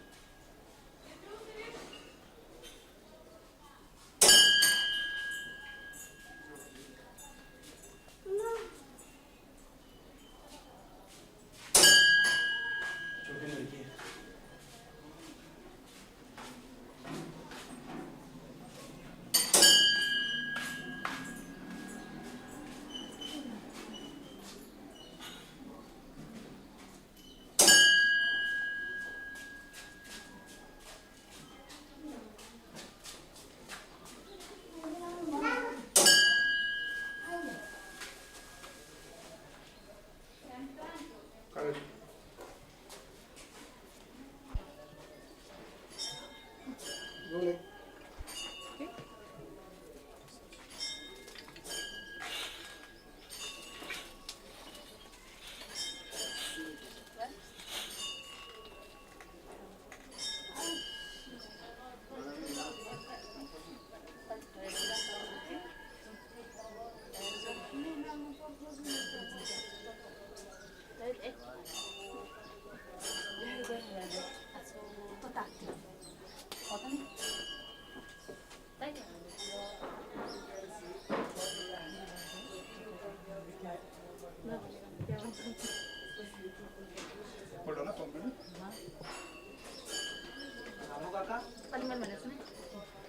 अनि मैले भनेको छु नि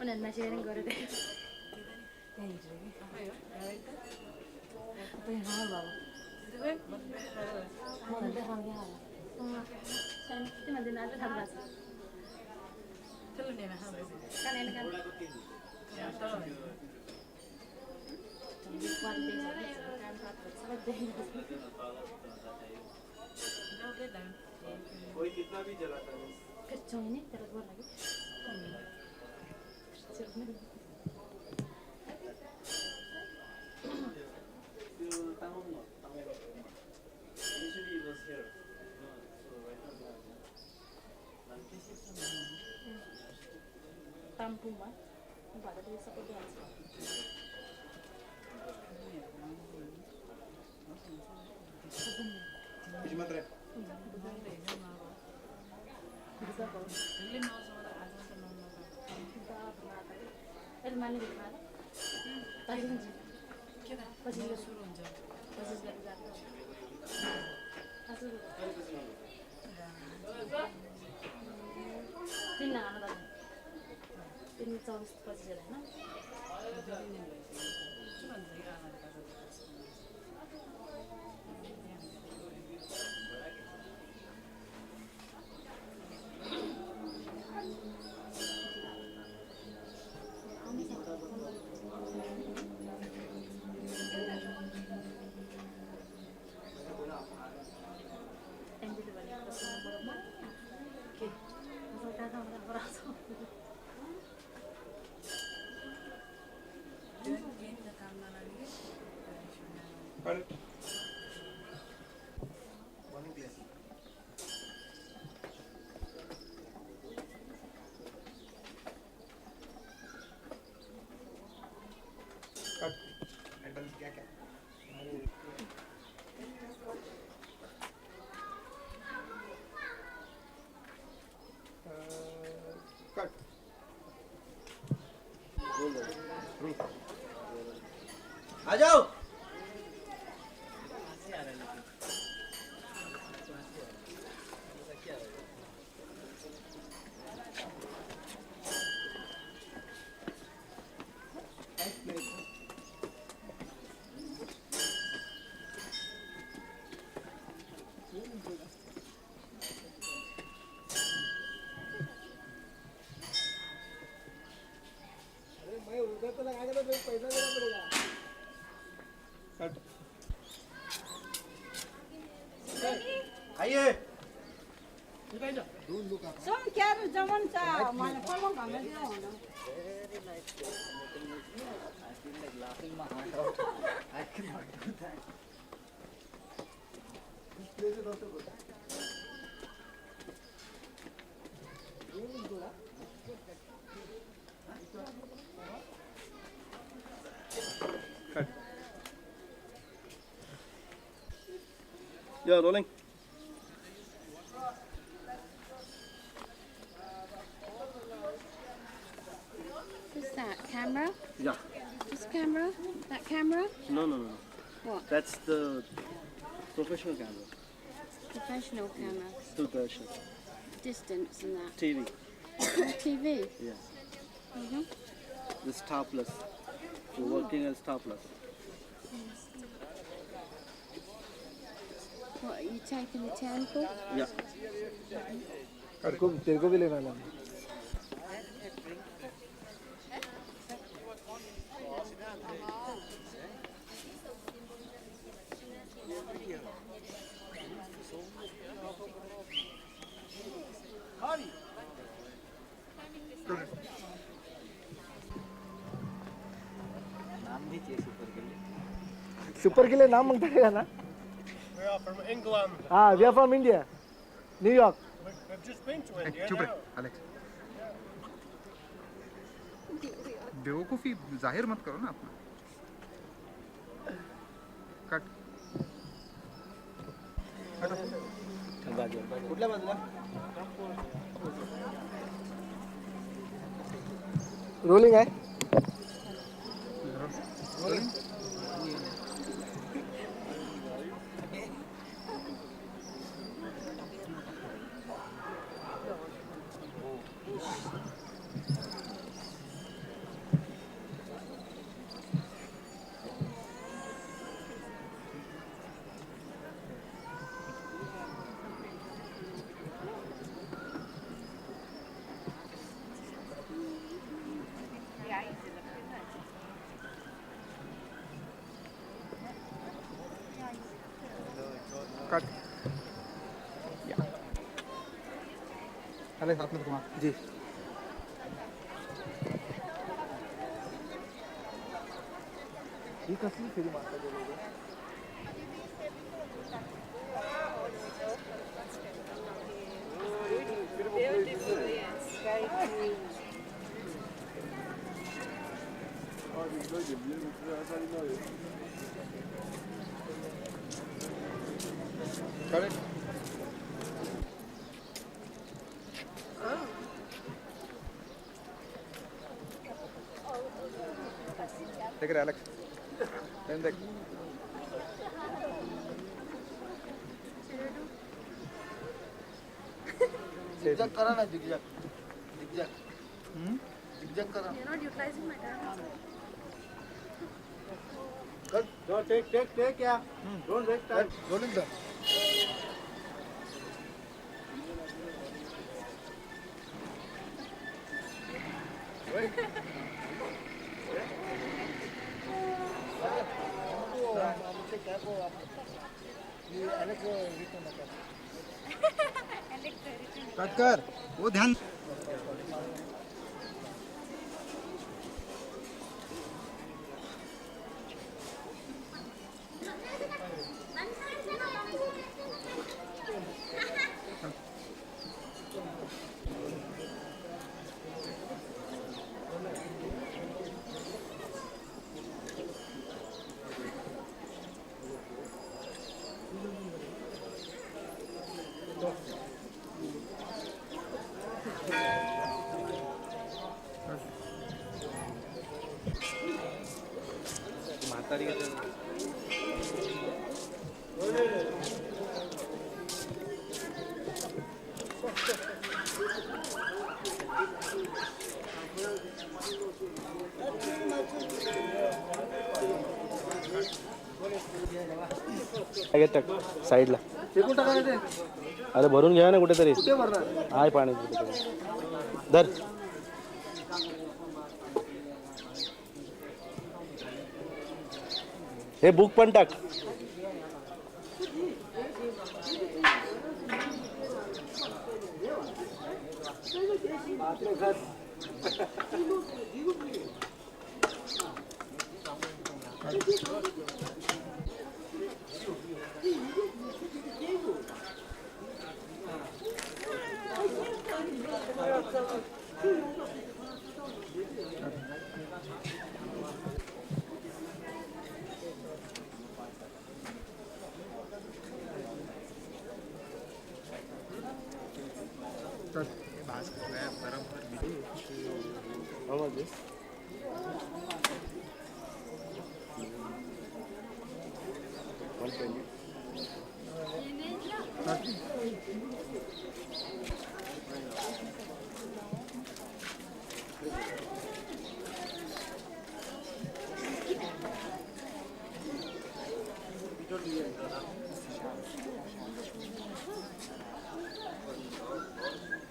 उनीहरू नसेयरिङ गरेर कोई कितना भी जलाता है Initially it was here. So right now ताम्पुमा भारतले सबै दिन्छ आ जाओ मैं उधर तो लगाएगा तो पैसा देना पड़ेगा आइए Some carry German cha, my former comedy. I feel like laughing my heart out. I cannot do that. This place is also good. Cut. Yeah, rolling. What's that? Camera? Yeah. This camera? That camera? No, no, no. What? That's the professional camera. Professional camera. Sudarshan. Distance and that. TV. TV? Yeah. Mm-hmm. The Star Plus. We're working as Star Plus. What, are you taking the temple? Yeah. तेरे को भी लेना है नाम भी चाहिए super के लिए सुपर के लिए नाम मांगता रहेगा ना We are from England. हाँ we are from India, New York. We've just been to India. चुप now. रहे अलेक्स बेवकूफ़ी जाहिर मत करो ना अपना कट कुठल्या बाजूला रोलिंग आहे कट अरे साथ में घुमा जी ही कसली फेरी मारता ते लोक करेक्ट देख रहे एलेक्स देख जिगजॅग करा ना जिगजॅग जिगजॅग करा You're not utilizing my talent. Go take yeah don't waste time rolling the cut कर वो ध्यान म्हातारी का टाक साईडला फेकून टाका ना ते अरे भरून घ्या ना कुठेतरी कुठे भरणार आहे पाणी कुठेतरी धर हे बुक पण टाक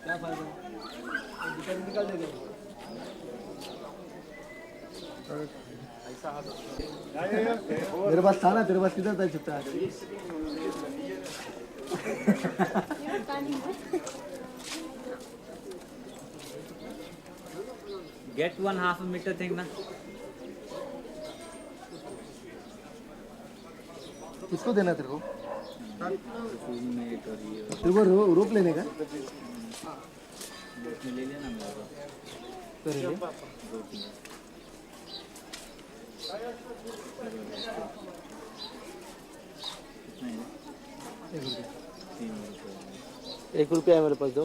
क्या फायदा निकाल देंगे मेरे पास था ना तेरे पास किधर था छुट्टा Get 1/2 meter thing ना किसको देना तेरे को तेरे को रोप लेने का ले लेना मेरे तो ले ₹1 है मेरे पास दो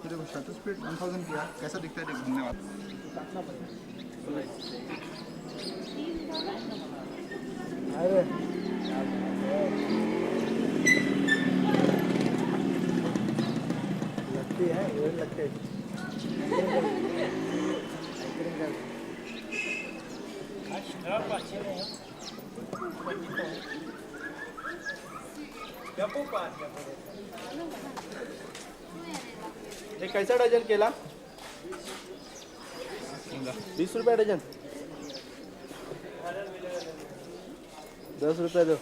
फिर वो शटर स्पीड 1000 किया कैसा दिखता है देख घूमने वाला अरे लगती है वेट लगते है हे कैसा डझन केला 20 रुपये डझन 10 रुपये दो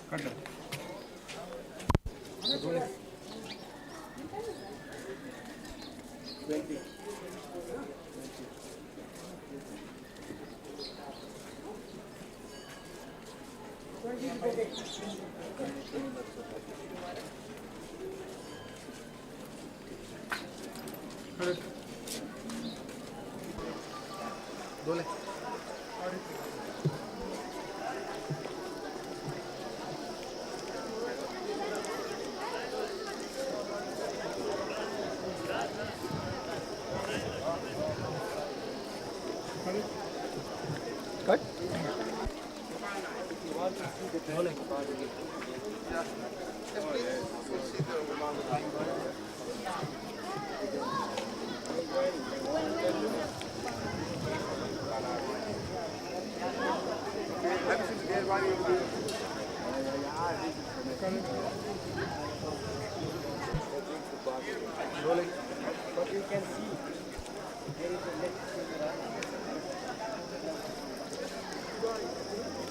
But you can see there is a next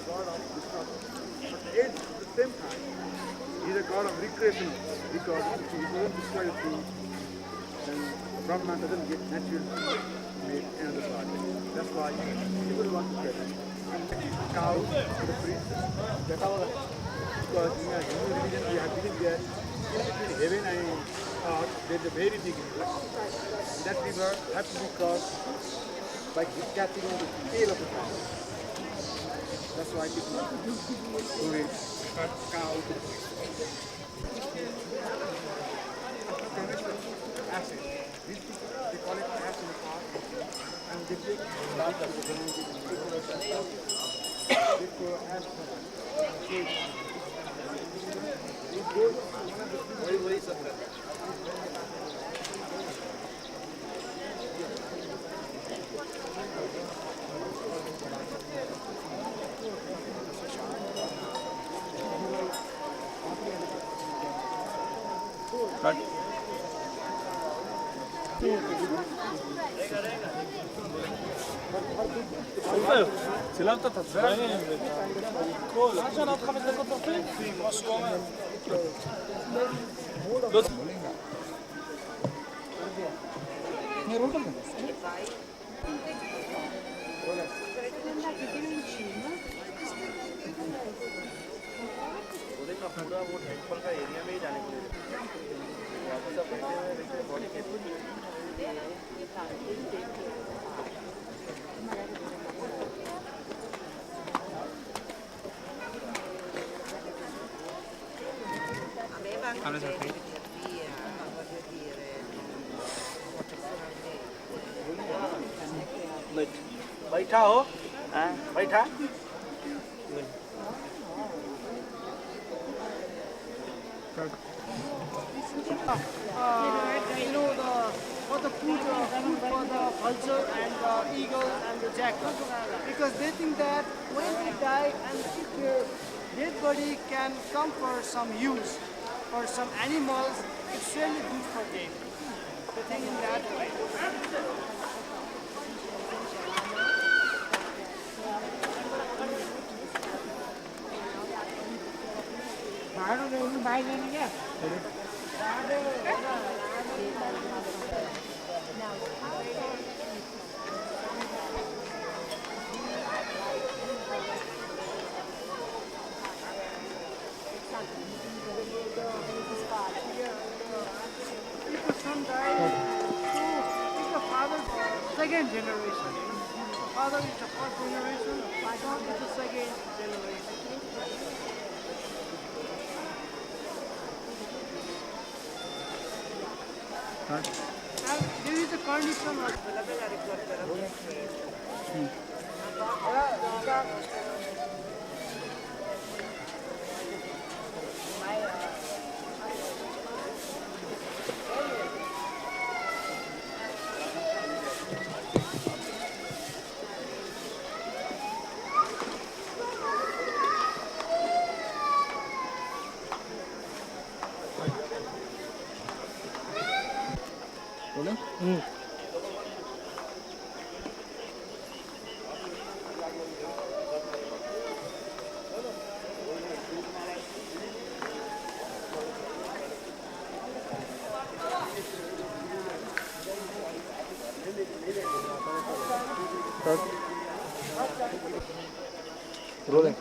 God of destruction. But at the same time, he is a God of recreation, because if he doesn't destroy the tree, then Brahma doesn't get naturally made another God. That's why people want to pray. And cows for the priests, because in a Hindu religion we have believed that in between heaven and earth there is a very big river. That river has to be crossed by catching on the tail of the cow. That's why people donate cow to the priest. Acid. These people, they call it acid in the park, and they take blood to the ground. They pour acid. It goes to one of the very somewhere. C'est là que tu as पूरा वो temple का area में ही जाने को वापस आप बैठे हुए देखिए बॉडी के बैठा हो बैठा for the food for the vulture and the eagle and the jackal, because they think that when they die and if their dead body can come for some use for some animals, it's really good for them. They think in that way. If the son dies, so it's the father's second generation. The father is the first generation, my son is the second generation. And there is a condition Rolling.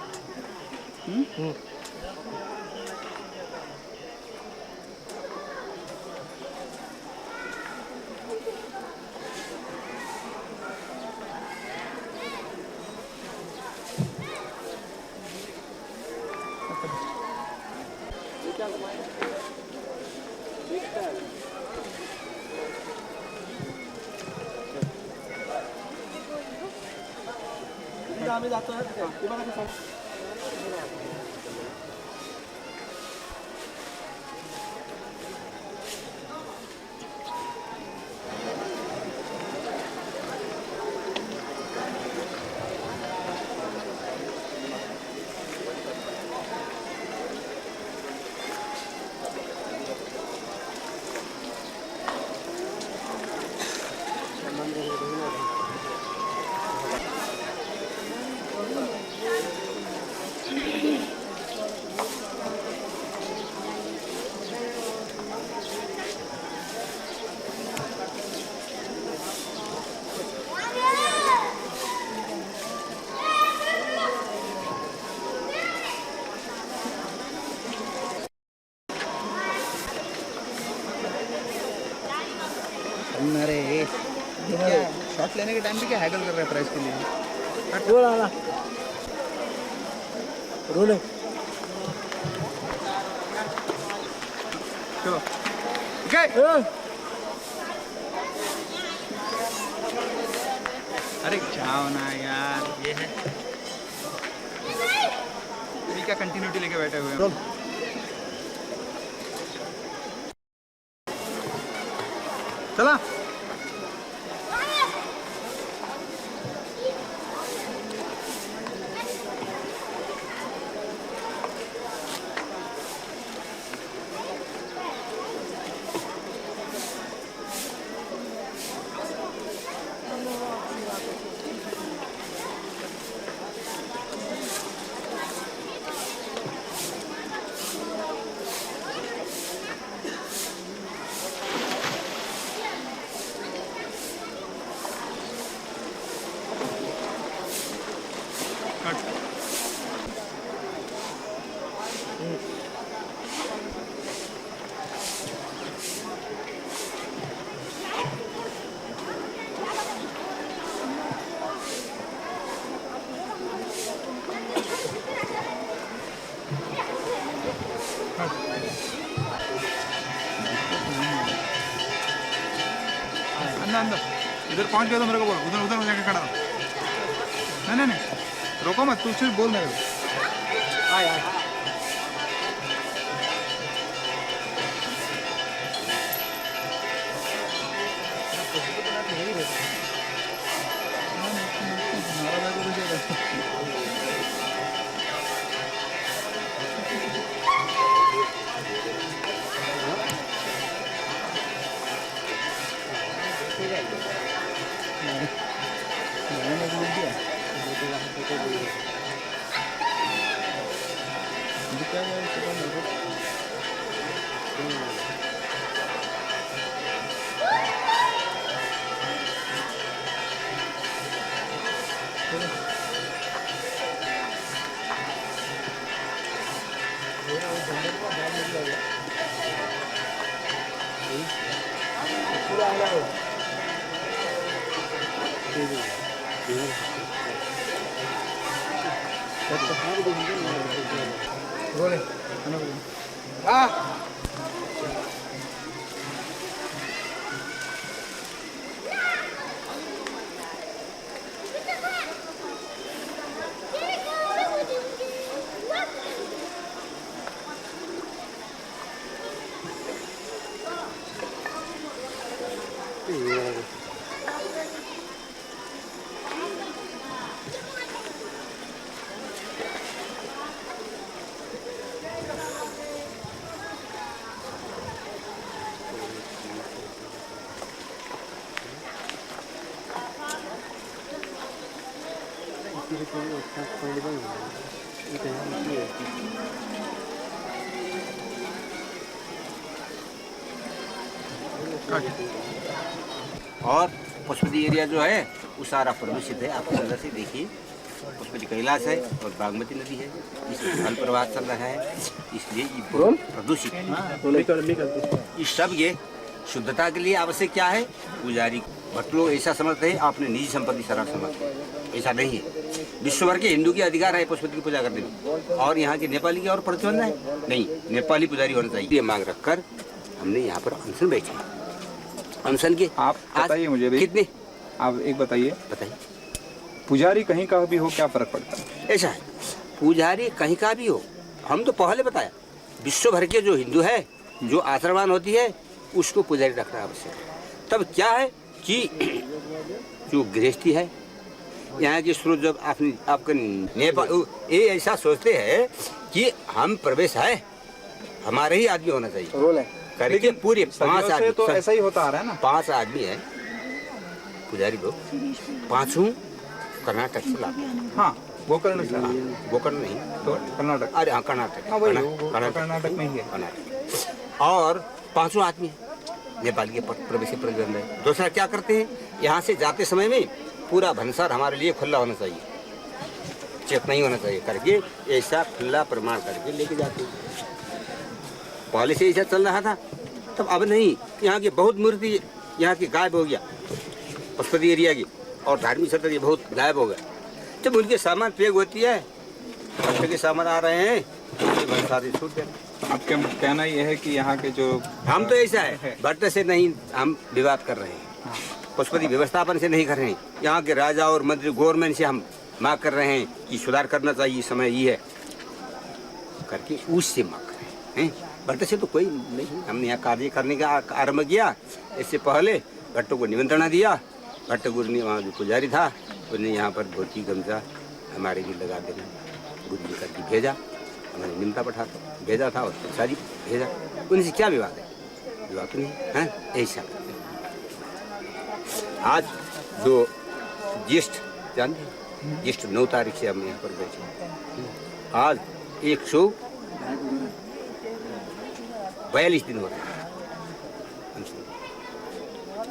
आम्ही जातो ना तिथे. तुम्हाला कसं अरे shot लेने के time पे क्या हैगल कर रहा है प्राइस के लिए? रोलिंग चलो अरे जाओ ना यार, ये है ये क्या कंटिन्यूटी लेके बैठे हुए हैं। चला अंदर इधर पहुंच गया तो मेरे को बोल, उधर उधर जाके खड़ा रहो। नहीं नहीं नहीं रोको मत, तू सिर्फ बोल मेरे को। आए आए और पशुपति एरिया जो है वो सारा प्रदूषित है, आप अंदर से देखिए पशुपति कैलाश है और बागमती नदी है, इसमें जल प्रवाह चल रहा है, इसलिए ये बहुत प्रदूषित है। इस सब ये शुद्धता के लिए आवश्यक क्या है? पुजारी। भक्त लोग ऐसा समझते हैं आपने निजी संपत्ति शराब समझते हैं, ऐसा नहीं है। विश्व भर के हिंदू की अधिकार है पशुपति की पूजा करने में, और यहाँ के नेपाली की और प्रतिबंध है नहीं, नेपाली पुजारी होना चाहिए। ये मांग रखकर हमने यहाँ पर अनशन बैठे। अनशन के आप बताइए मुझे भी, कितने आप एक बताइए, पुजारी कहीं का भी हो क्या फर्क पड़ता है? ऐसा है, पुजारी कहीं का भी हो, हम तो पहले बताया विश्व भर के जो हिंदू है, जो आश्रमान होती है उसको पुजारी रखना आवश्यक है। तब क्या है कि जो गृहस्थी है यहाँ के स्रोत जब आपके नेपाल ये ऐसा सोचते हैं कि हम प्रवेश है हमारे ही आदमी होना चाहिए, रोल है करके पूरे 5 आदमी तो ऐसा ही होता आ रहा है ना, 5 आदमी है पुजारी लोग, 5 कर्नाटक से लाते हैं। हाँ गोकर्ण से, गोकर्ण नहीं तो कर्नाटक, अरे हाँ कर्नाटक, कर्नाटक में ही है। कर्नाटक और 5 आदमी नेपाल के प्रवेश प्रतिबंध है। दूसरा क्या करते हैं, यहाँ से जाते समय में पूरा भंसार हमारे लिए खुला होना चाहिए, चेक नहीं होना चाहिए करके ऐसा खुला प्रमाण करके लेके जाते हैं। पहले से ऐसा चल रहा था, तब अब नहीं। यहाँ की बहुत मूर्ति यहाँ की गायब हो गया, पशुपति एरिया की और धार्मिक स्थल ये बहुत गायब हो गया। जब उनके सामान पैक होती है, बच्चे के सामान आ रहे हैं, भंसार छूट गए। आपका कहना ये है कि यहाँ के जो हम तो ऐसा है भट्ट से नहीं हम विवाद कर रहे हैं, पशुपति व्यवस्थापन से नहीं कर रहे हैं, यहाँ के राजा और मंत्री गवर्नमेंट से हम मांग कर रहे हैं कि सुधार करना चाहिए, समय ये है करके उससे मांग कर रहे हैं। भट्ट से तो कोई नहीं, हमने यहाँ कार्य करने का आरम्भ किया। इससे पहले भट्टों को निमंत्रणा दिया, भट्ट गुरु ने वहाँ जो पुजारी था उन्हें यहाँ पर धोती गमछा हमारे भी लगा देना गुरु जी करके भेजा, हमारे निमंत्रण पठा भेजा था और पुजारी भेजा। उनसे क्या विवाद है? विवाद तो नहीं है, ऐसा आज जो ज्येष्ठ जानते हैं, ज्येष्ठ 9 तारीख से हम यहाँ पर बैठे, आज 142 दिन हो रहे हैं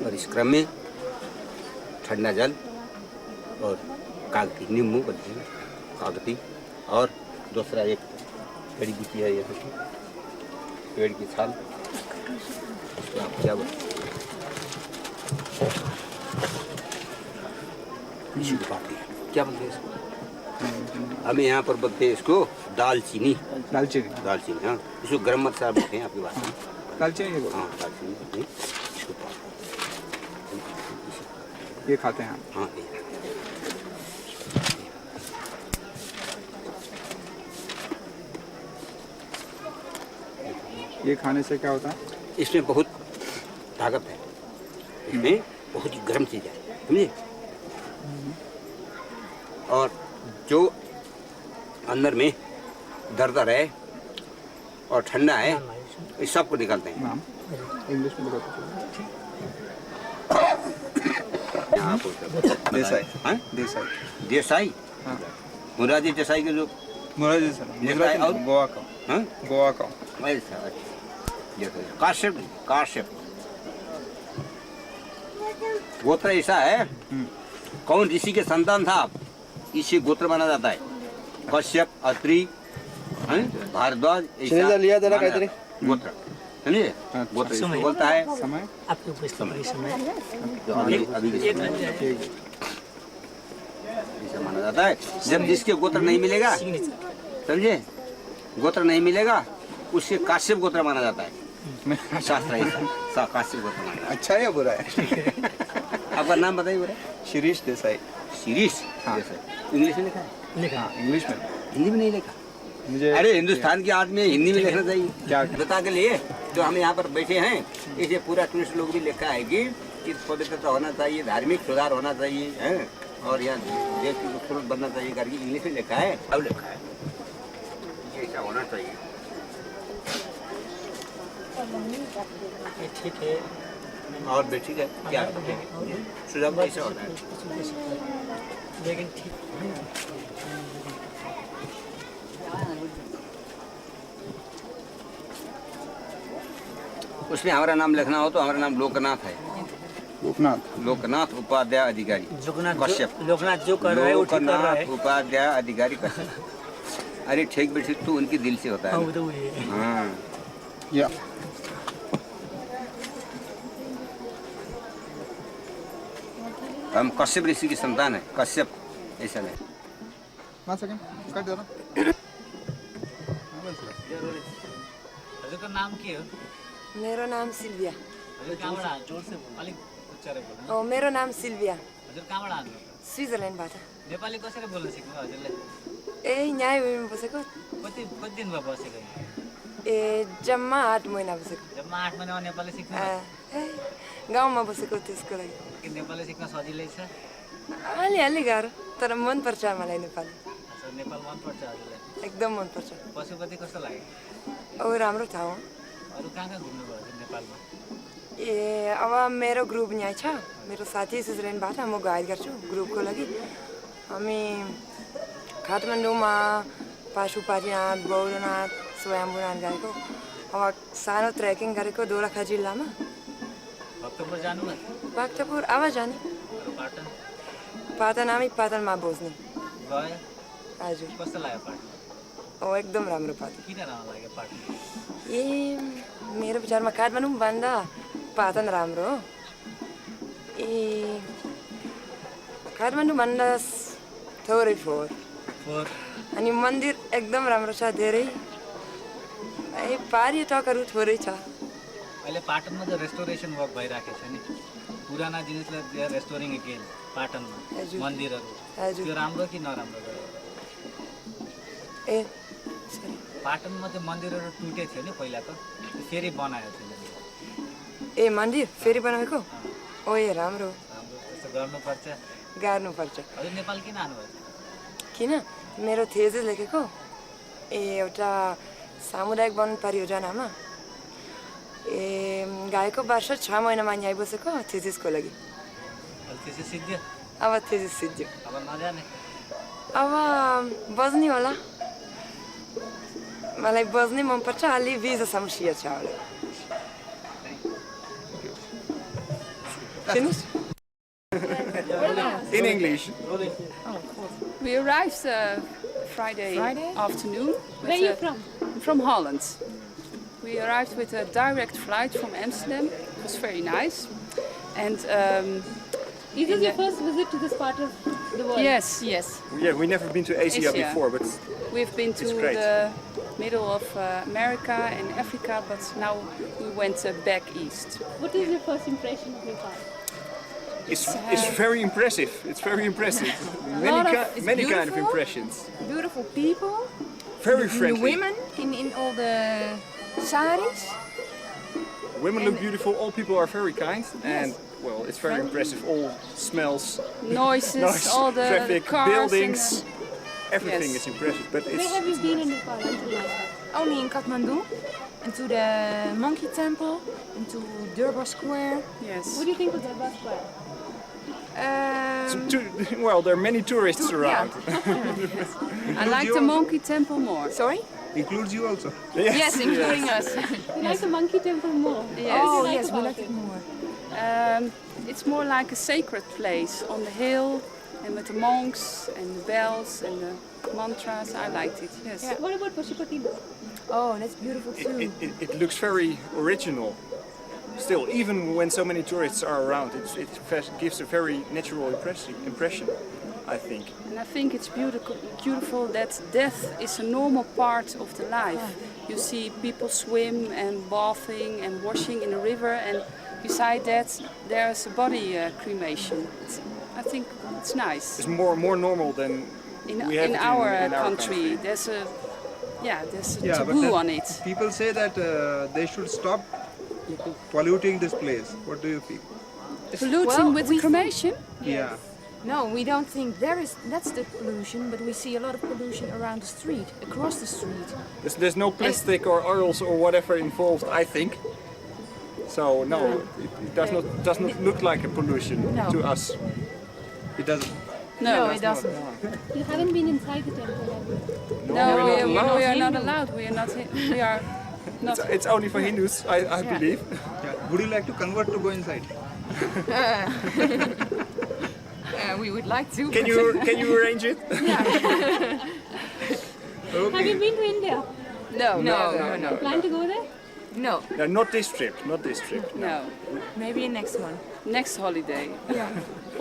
और इस क्रम में ठंडा जल और कागती नींबू बनते हैं, कागती और दूसरा एक पेड़ की है यहाँ की पेड़ की छाल, उसको आप क्या बोलते क्या बोलते हैं इसको? हमें यहाँ पर बोलते हैं इसको दालचीनी। दालचीनी हाँ, इसको गरम मसाला बोलते हैं आपकी बात में, दालचीनी। हाँ दालचीनी बोलते हैं इसको, ये खाते हैं हाँ। ये खाने से क्या होता है? इसमें बहुत ताकत है, इसमें बहुत ही गर्म चीज़ है, समझे? और जो अंदर में दर्द है और ठंडा है, इस सब को निकालते हैं। इंग्लिश में देसाई, देसाई, मुरारजी देसाई के जो मुरारजी और गोवा का, गोवा का काश्यप गोत्र ऐसा है, कौन ऋषि के संतान था आप, इसे गोत्र माना जाता है। कश्यप, अत्रि, भारद्वाज, ऐसा लिया जरा गोत्र, समझिए? गोत्र इसको बोलता है। समय आपके समय अभी ऐसा माना जाता है। जब जिसके गोत्र नहीं मिलेगा, समझे, गोत्र नहीं मिलेगा, उससे काश्यप गोत्र माना जाता है। शास्त्र ऐसा काश्यप गोत्र माना जाता है। अच्छा है या बुरा है? आपका नाम बताइए बुरा? शिरीष देसाई। शिरीष देसाई इंग्लिश में लिखा है? लिखा हाँ, इंग्लिश में, हिंदी में नहीं लिखा। मुझे अरे हिंदुस्तान के आदमी हिंदी में लिखना चाहिए। क्या बता के लिए जो हम यहाँ पर बैठे हैं, इसे पूरा टूरिस्ट लोग भी लिखा है कि पवित्रता होना चाहिए, धार्मिक सुधार होना चाहिए, है और यहाँ देश की खूबसूरत बनना चाहिए करके इंग्लिश में लिखा है। अब लिखा है ऐसा होना चाहिए। ठीक है और भी ठीक है, क्या सुझाव कैसे होना है? लेकिन ठीक उसमें हमारा नाम लिखना हो तो हमारा नाम लोकनाथ है, लोकनाथ उपाध्याय अधिकारी कश्यप। लोकनाथ जो कर रहा है वो ठीक कर रहा है। लोकनाथ उपाध्याय अधिकारी कश्यप। अरे ठीक बेटी तू उनकी दिल से होता है। वो तो वही है। हाँ या हम कश्यप ऋषि की संतान है। कश्यप ऐसा नहीं। 1 second काट दो ना। हजुरको नाम के हो? मेरो नाम सिल्भिया। हजुर कहाँबाट आउनु? जोड से बोल्नु, अलिक उच्चारै बोल्नु। मेरो नाम सिल्भिया। हजुर कहाँबाट आउनु? स्विजरल्यान्डबाट। नेपाली कसरी बोल्न सिक्नु हजुरले? यहीँ बसेको। कति दिन भयो बसेको? जम्मा 8 महिना बसेको। जम्मा 8 महिनामा नेपाली सिक्नु? गाउँमा बसेको त्यसको लागि। कि नेपाली सिक्न सजिलै छ? अलि गाह्रो तर मन पर्छ मलाई नेपाली। अच्छा नेपाल मन पर्छ हजुरलाई? एकदम मन पर्छ। पशुपति कस्तो लाग्यो? राम्रो ठाउँ हो। अरू कहाँ घुम्नु भयो हजुर नेपालमा? अब मेरो ग्रुप यहाँ छ। मेरो साथी स्विजरल्यान्डबाट म गाइड गर्छु ग्रुपको लागि। हामी काठमाडौँमा पाशुपतिनाथ, बौद्धनाथ, स्वयम्भूनाथ गएको। अब सानो ट्रेकिङ गरेको दोलखा जिल्लामा। भक्तपुर जानु न? भक्तपुर अब जाने। पाटन? पाटन हामी पाटनमा बस्ने। गयो? हजुर। कस्तो लाग्यो पाटन? एकदम राम्रो पाटन। किन राम्रो लाग्यो पाटन? मेरो विचारमा काठमाडौँभन्दा पाटन राम्रो हो। काठमाडौँभन्दा थोरै फोहोर। अनि मन्दिर एकदम राम्रो छ धेरै। पर्यटकहरू थोरै छ। अहिले पाटनमा त रेस्टोरेसन वर्क भइरहेको छ नि, पुराना जिनिसलाई दे आर रेस्टोरिङ अगेन पाटनमा मन्दिरहरू। त्यो राम्रो कि नराम्रो गयो? पाटनमा त्यो मन्दिरहरू टुटेको थियो नि पहिलाको, फेरि बनाएको थियो। मन्दिर फेरि बनाएको? राम्रो। त्यस्तो गर्नुपर्छ? गर्नुपर्छ। हजुर नेपाल किन आउनुभयो? किन? मेरो थेसिस लेखेको एउटा सामुदायिक वन परियोजनामा गएको वर्ष 6 महिनामा यहाँ बसेको थेसिसको लागि। थेसिस सिद्धियो? अब थेसिस सिद्धियो। अब नजाने? अब बज्ने होला। मलाई बज्ने मनपर्छ। अलि भिजा समस्या छ होला। Finish? In English. We arrived Friday afternoon. Where are you from? From Holland. We arrived with a direct flight from Amsterdam. It was very nice. And is this your first visit to this part of the world? Yes. Yeah, we've never been to Asia before, but we've been to the middle of America and Africa, but now we went back east. What is your first impression of Nepal? it's very impressive. It's very impressive. Many kind of impressions. Beautiful people. Very friendly. The women in all the saris. Women look beautiful. All people are very kind, and well, it's very impressive. All smells, noises, all the traffic, cars, buildings, everything is impressive. But where have you been in Nepal until now? Only in Kathmandu, and to the Monkey Temple, and to Durbar Square. Yes. What do you think of Durbar Square? Well, there are many tourists around. I like the Monkey Temple more. Sorry? Includes you also. Yes, including us. You like the Monkey Temple more? Yes. Oh, yes, we like it more. It's more like a sacred place on the hill, and with the monks and the bells and the mantras. I liked it. Yes. Yeah. What about Pashupatinath? Oh, that's beautiful too. It looks very original. Still, even when so many tourists are around, it gives a very natural impression, I think. And I think it's beautiful that death is a normal part of the life. You see people swim and bathing and washing in the river, and beside that there's a body cremation. I think it's nice. It's more normal than we have in our country. There's a taboo on it. People say that they should stop polluting this place. What do you think? Polluting with cremation? Yeah. No, we don't think that's the pollution, but we see a lot of pollution around the street, across the street. There's no plastic or oils or whatever involved, I think. So no, it does not look like a pollution to us. It doesn't. No, it doesn't. You haven't been inside the temple, have you? No, we are not allowed. We are not. It's only for Hindus, I believe. Yeah. Would you like to convert to go inside? We would like to. Can you arrange it? Yeah. Have you been to India? No. Plan to go there? No. No, not this trip. Not this trip. No. Maybe next one. Next holiday. Yeah.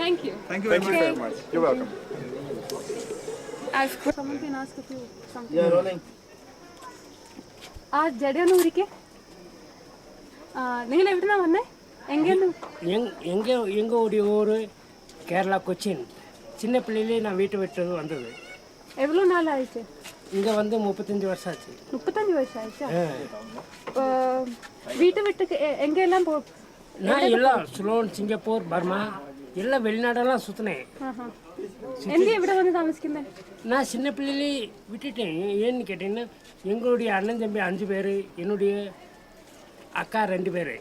Thank you. Thank you very much. You're welcome. Someone can ask if you something. Yeah, rolling. ಜಡಿಯನ್ನು ಊರಿಗೆ நீல எப்படினா வந்தே எங்கேருந்து எங்கள் ஊர் கேரளா கொச்சின் சின்ன பிள்ளையிலே நான் வீட்டை விட்டு வந்தது. எவ்வளோ நாள் ஆயிடுச்சு? இங்கே வந்து 35 வருஷம் ஆச்சு. 35 வருஷம் ஆயிடுச்சா? வீட்டை விட்டு எங்கெல்லாம் நான் எல்லாம் சுலோன், சிங்கப்பூர், பர்மா எல்லாம் வெளிநாடெல்லாம் சுற்றினேன். எங்கே ഇവിടെ வந்து താമസിക്കുന്നത്? நான் சின்ன பிள்ளையிலே விட்டுட்டேன். ஏன்னு கேட்டிங்கன்னா எங்களுடைய அண்ணன் தம்பி 5 பேர், என்னுடைய அக்கா 2 பேர்,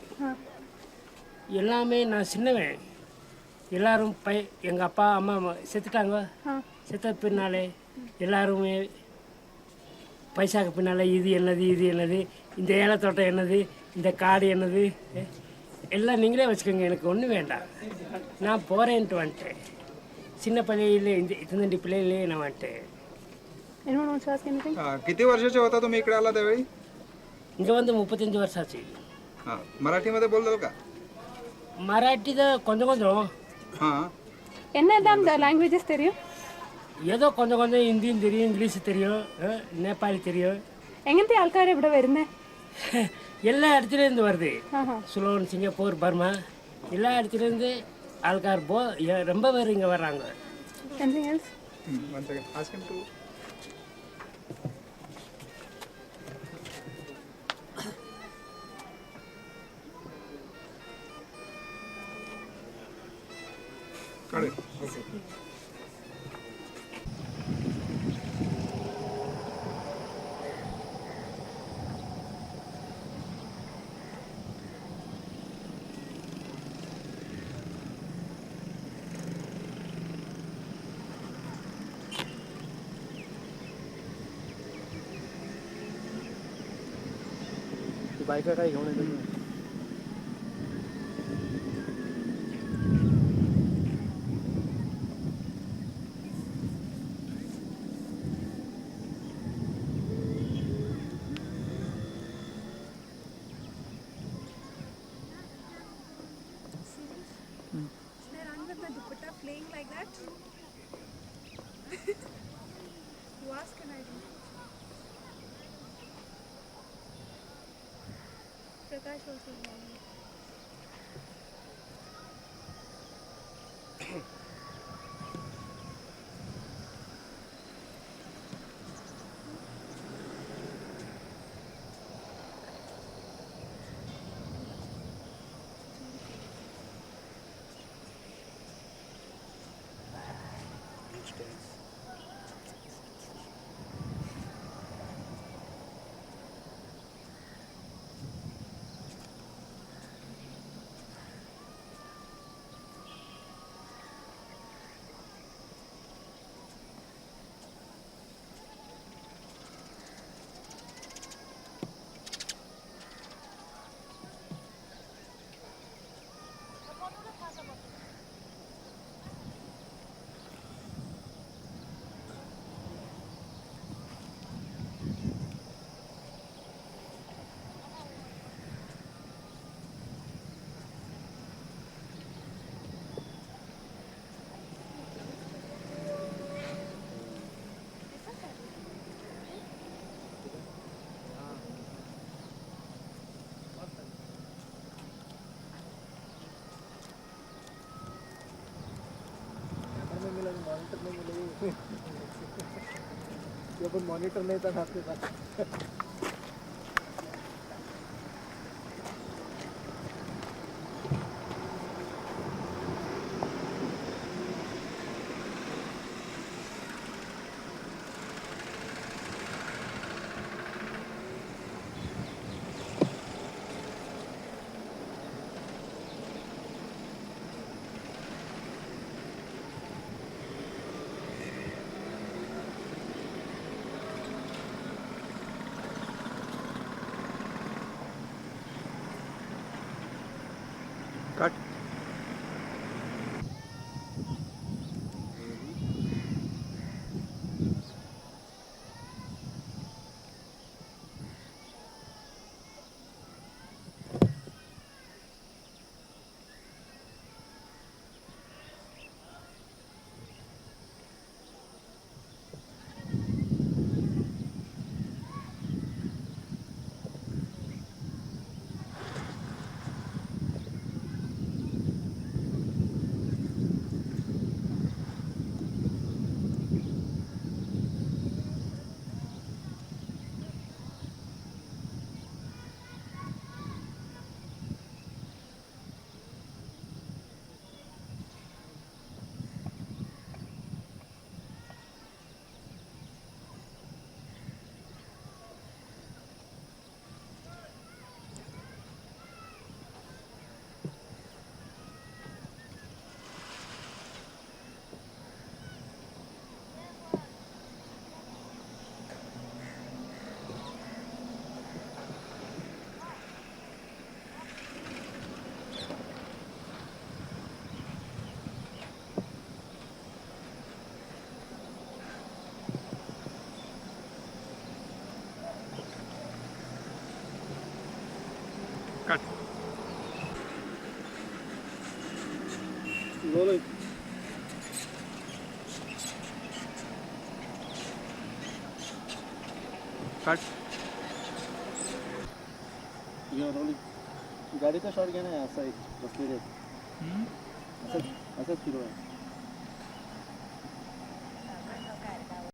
எல்லாமே நான் சின்னவன். எல்லாரும் எங்கள் அப்பா அம்மா செத்துட்டாங்க. செத்த பின்னாலே எல்லாருமே பைசாக்கு பின்னால் இது என்னது, இந்த ஏலத்தோட்டம் என்னது, இந்த காடு என்னது, எல்லாம் நீங்களே வச்சுக்கோங்க, எனக்கு ஒன்றும் வேண்டாம், நான் போகிறேன்ட்டு வந்துட்டேன். சின்ன பிள்ளையிலே इतने पिल्ले ना वाटते. किती वर्षाचे होता तुम्ही इकडे आला त्यावेळी? इकडे வந்து 35 वर्षाची. हां, मराठीमध्ये बोलताल का? மராட்டில கொஞ்சம் கொஞ்சம். என்னெல்லாம் லாங்குவேஜஸ் தெரியும்? ஏதோ கொஞ்சம் கொஞ்சம் ஹிந்தியும் தெரியும், இங்கிலீஷ் தெரியும், நேபாளி தெரியும். எங்கேருந்து ஆൾക്കാർ ഇവിടെ വരുന്നേ? எல்லா இடத்துலேருந்து வருது. சுலோன், சிங்கப்பூர், பர்மா எல்லா இடத்துலேருந்து ஆൾக்கார் ரொம்ப பேர் இங்கே வர்றாங்க. Anything else? One second. Ask him to. Got it. Okay. Bike काय घेऊन येतो? Playing like that? You ask and I do. Prakash also is on. पण मॉनिटर नाही तर आपके पास. Cut. Rolling. Cut. You're rolling. गाडी का शॉट घेणं आहे असा एक बसलेले असंच फिरवा